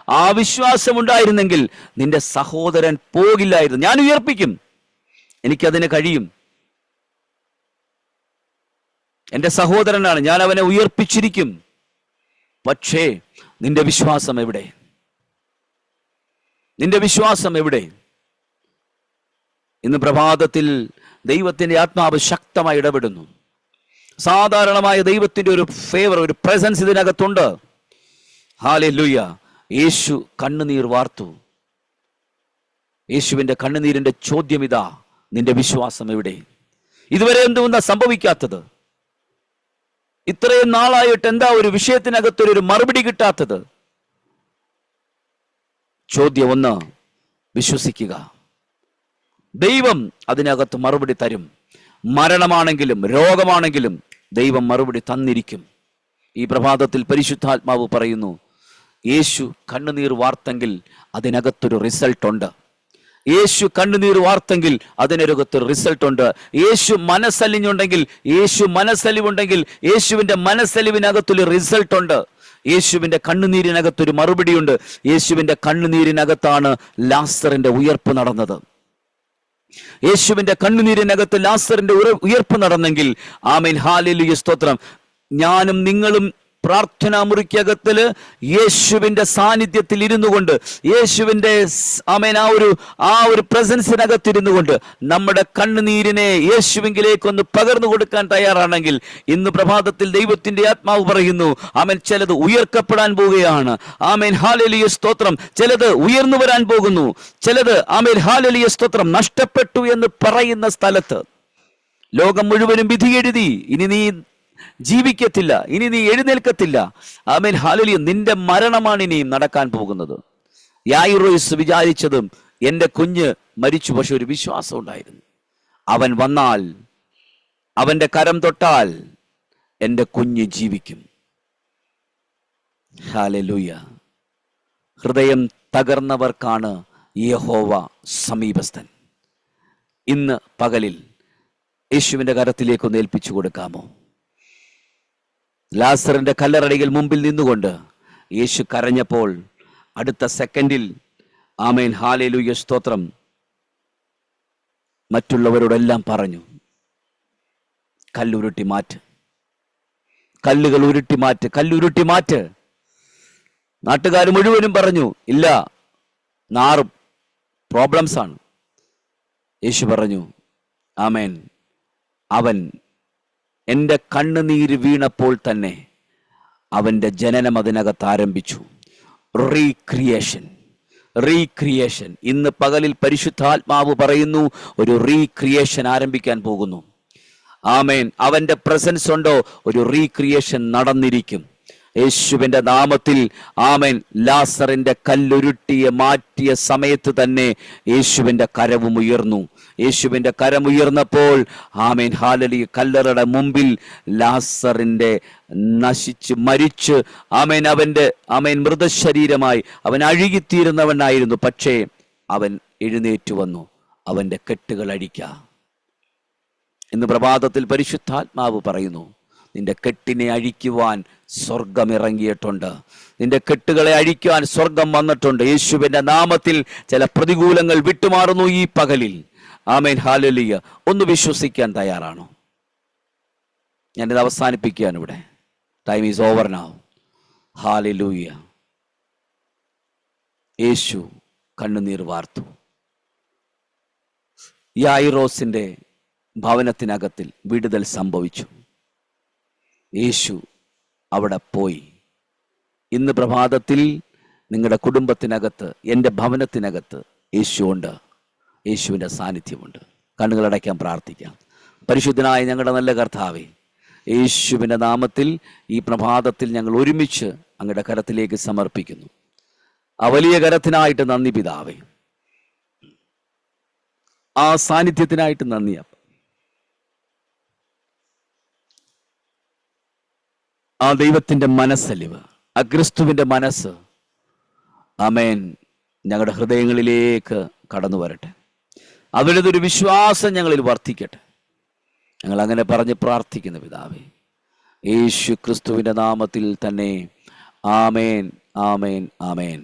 ആ വിശ്വാസമുണ്ടായിരുന്നെങ്കിൽ നിന്റെ സഹോദരൻ പോകില്ലായിരുന്നു. ഞാൻ ഉയർപ്പിക്കും, എനിക്കതിന് കഴിയും. എൻ്റെ സഹോദരനാണ്, ഞാൻ അവനെ ഉയർപ്പിച്ചിരിക്കും. പക്ഷേ നിന്റെ വിശ്വാസം എവിടെ? നിന്റെ വിശ്വാസം എവിടെ? ഇന്ന് പ്രഭാതത്തിൽ ദൈവത്തിന്റെ ആത്മാവ് ശക്തമായി ഇടപെടുന്നു. സാധാരണമായ ദൈവത്തിന്റെ ഒരു ഫേവർ, ഒരു പ്രസൻസ് ഇതിനകത്തുണ്ട്. ഹല്ലേലൂയ. യേശു കണ്ണുനീർ വാർത്തു. യേശുവിന്റെ കണ്ണുനീരിന്റെ ചോദ്യം ഇതാ, നിന്റെ വിശ്വാസം എവിടെ? ഇതുവരെ എന്തുകൊണ്ടാ സംഭവിക്കാത്തത്? ഇത്രയും നാളായിട്ട് എന്താ ഒരു വിഷയത്തിനകത്തൊരു മറുപടി കിട്ടാത്തത്? ചോദ്യം 1, വിശ്വസിക്കുക. ദൈവം അതിനകത്ത് മറുപടി തരും. മരണമാണെങ്കിലും രോഗമാണെങ്കിലും ദൈവം മറുപടി തന്നിരിക്കും. ഈ പ്രഭാതത്തിൽ പരിശുദ്ധാത്മാവ് പറയുന്നു, യേശു കണ്ണുനീർ വാർത്തെങ്കിൽ അതിനകത്തൊരു റിസൾട്ട് ഉണ്ട്. യേശു കണ്ണുനീർ വാർത്തെങ്കിൽ അതിനകത്തൊരു റിസൾട്ട് ഉണ്ട്. യേശു മനസ്സലിഞ്ഞുണ്ടെങ്കിൽ, യേശുവിന്റെ മനസ്സലിവിനകത്തൊരു റിസൾട്ട് ഉണ്ട്. യേശുവിന്റെ കണ്ണുനീരിനകത്തൊരു മറുപടിയുണ്ട്. യേശുവിന്റെ കണ്ണുനീരിനകത്താണ് ലാസറിന്റെ ഉയർപ്പ് നടന്നത്. യേശുവിന്റെ കണ്ണുനീരിനകത്ത് ലാസറിന്റെ ഉയർപ്പ് നടന്നെങ്കിൽ ആമേൻ, ഹല്ലേലൂയ, സ്തോത്രം, ഞാനും നിങ്ങളും പ്രാർത്ഥനാ മുറിക്കകത്തില് യേശുവിന്റെ സാന്നിധ്യത്തിൽ ഇരുന്നു കൊണ്ട്, യേശുവിന്റെ ആമേൻ ആ ഒരു പ്രസൻസിനകത്തിരുന്നു കൊണ്ട് നമ്മുടെ കണ്ണുനീരിനെ യേശുവിങ്കിലേക്കൊന്ന് പകർന്നു കൊടുക്കാൻ തയ്യാറാണെങ്കിൽ ഇന്ന് പ്രഭാതത്തിൽ ദൈവത്തിന്റെ ആത്മാവ് പറയുന്നു, ആമേൻ, ചിലത് ഉയർക്കപ്പെടാൻ പോവുകയാണ്. ആമേൻ, ഹല്ലേലൂയ, സ്തോത്രം. ചിലത് ഉയർന്നു വരാൻ പോകുന്നു. ചിലത് ആമേൻ, ഹല്ലേലൂയ, സ്തോത്രം, നഷ്ടപ്പെട്ടു എന്ന് പറയുന്ന സ്ഥലത്ത് ലോകം മുഴുവനും വിധി എഴുതി, ഇനി നീ ജീവിക്കത്തില്ല, ഇനി നീ എഴുന്നേൽക്കത്തില്ല. ആമേൻ, ഹല്ലേലൂയ. നിന്റെ മരണമാണ് ഇനിയും നടക്കാൻ പോകുന്നത്. യായിറോസ് വിചാരിച്ചതും എൻ്റെ കുഞ്ഞ് മരിച്ചു, പക്ഷെ ഒരു വിശ്വാസം ഉണ്ടായിരുന്നു. അവൻ വന്നാൽ, അവന്റെ കരം തൊട്ടാൽ എൻ്റെ കുഞ്ഞ് ജീവിക്കും. ഹല്ലേലൂയ. ഹൃദയം തകർന്നവർക്കാണ് യഹോവ സമീപസ്ഥൻ. ഇന്ന് പകലിൽ യേശുവിന്റെ കരത്തിലേക്കൊന്ന് ഏൽപ്പിച്ചു കൊടുക്കാമോ? ലാസറിന്റെ കല്ലറടിയിൽ മുമ്പിൽ നിന്നുകൊണ്ട് യേശു കരഞ്ഞപ്പോൾ അടുത്ത സെക്കൻഡിൽ ആമേൻ. ഹല്ലേലൂയ, സ്തോത്രം. മറ്റുള്ളവരോടെല്ലാം പറഞ്ഞു, കല്ലുരുട്ടി മാറ്റ്, കല്ലുകൾ ഉരുട്ടി മാറ്റ്, കല്ലുരുട്ടി മാറ്റ്. നാട്ടുകാർ മുഴുവനും പറഞ്ഞു, ഇല്ല, നാറും, പ്രോബ്ലംസ് ആണ്. യേശു പറഞ്ഞു, ആമേൻ, അവൻ എൻ്റെ കണ്ണുനീര് വീണപ്പോൾ തന്നെ അവൻ്റെ ജനനം അതിനകത്ത് ആരംഭിച്ചു. Recreation, recreation. ഇന്ന് പകലിൽ പരിശുദ്ധാത്മാവ് പറയുന്നു, ഒരു റീക്രിയേഷൻ ആരംഭിക്കാൻ പോകുന്നു. ആമേൻ. അവൻ്റെ പ്രസൻസ് ഉണ്ടോ, ഒരു റീക്രിയേഷൻ നടന്നിരിക്കും യേശുവിൻ്റെ നാമത്തിൽ. ആമേൻ. ലാസറിൻ്റെ കല്ലുരുട്ടിയെ മാറ്റിയ സമയത്ത് തന്നെ യേശുവിൻ്റെ കരവും ഉയർന്നു. യേശുവിൻ്റെ കരമുയർന്നപ്പോൾ ആമേൻ, ഹല്ലേലൂയ, കല്ലറയുടെ മുമ്പിൽ ലാസറിൻ്റെ നശിച്ച് മരിച്ച് അവൻ മൃതശരീരമായി അവൻ അഴുകിത്തീരുന്നവനായിരുന്നു. പക്ഷേ അവൻ എഴുന്നേറ്റു വന്നു. അവൻ്റെ കെട്ടുകൾ അഴിക്കാം. ഇന്ന് പ്രഭാതത്തിൽ പരിശുദ്ധാത്മാവ് പറയുന്നു, നിന്റെ കെട്ടിനെ അഴിക്കുവാൻ സ്വർഗം ഇറങ്ങിയിട്ടുണ്ട്. നിന്റെ കെട്ടുകളെ അഴിക്കുവാൻ സ്വർഗം വന്നിട്ടുണ്ട്. യേശുവിൻ്റെ നാമത്തിൽ ചില പ്രതികൂലങ്ങൾ വിട്ടുമാറുന്നു ഈ പകലിൽ. ആമേൻ, ഹല്ലേലൂയ. ഒന്ന് വിശ്വസിക്കാൻ തയ്യാറാണോ? ഞാനിത് അവസാനിപ്പിക്കുകയാണ് ഇവിടെ. Time is over now. ഹല്ലേലൂയ. യേശു കണ്ണുനീർ വാർത്തു. യായിറോസിന്റെ ഭവനത്തിനകത്തിൽ വിടുതൽ സംഭവിച്ചു. യേശു അവിടെ പോയി. ഇന്ന് പ്രഭാതത്തിൽ നിങ്ങളുടെ കുടുംബത്തിനകത്ത്, എൻ്റെ ഭവനത്തിനകത്ത് യേശു ഉണ്ട്. യേശുവിൻ്റെ സാന്നിധ്യമുണ്ട്. കണ്ണുകളടയ്ക്കാൻ പ്രാർത്ഥിക്കാം. പരിശുദ്ധനായ ഞങ്ങളുടെ നല്ല കർത്താവേ, യേശുവിൻ്റെ നാമത്തിൽ ഈ പ്രഭാതത്തിൽ ഞങ്ങൾ ഒരുമിച്ച് അങ്ങയുടെ കരത്തിലേക്ക് സമർപ്പിക്കുന്നു. ആ വലിയ കരത്തിനായിട്ട് നന്ദി പിതാവേ. ആ സാന്നിധ്യത്തിനായിട്ട് നന്ദി. ആ ദൈവത്തിൻ്റെ മനസ്സലിവ്, ആ ക്രിസ്തുവിൻ്റെ മനസ്സ്, ആമേൻ, ഞങ്ങളുടെ ഹൃദയങ്ങളിലേക്ക് കടന്നു വരട്ടെ. അവരുടെ ഒരു വിശ്വാസം ഞങ്ങളിൽ വർദ്ധിക്കട്ടെ. ഞങ്ങൾ അങ്ങനെ പറഞ്ഞ് പ്രാർത്ഥിക്കുന്ന പിതാവേ, യേശു ക്രിസ്തുവിൻ്റെ നാമത്തിൽ തന്നെ. ആമേൻ, ആമേൻ, ആമേൻ.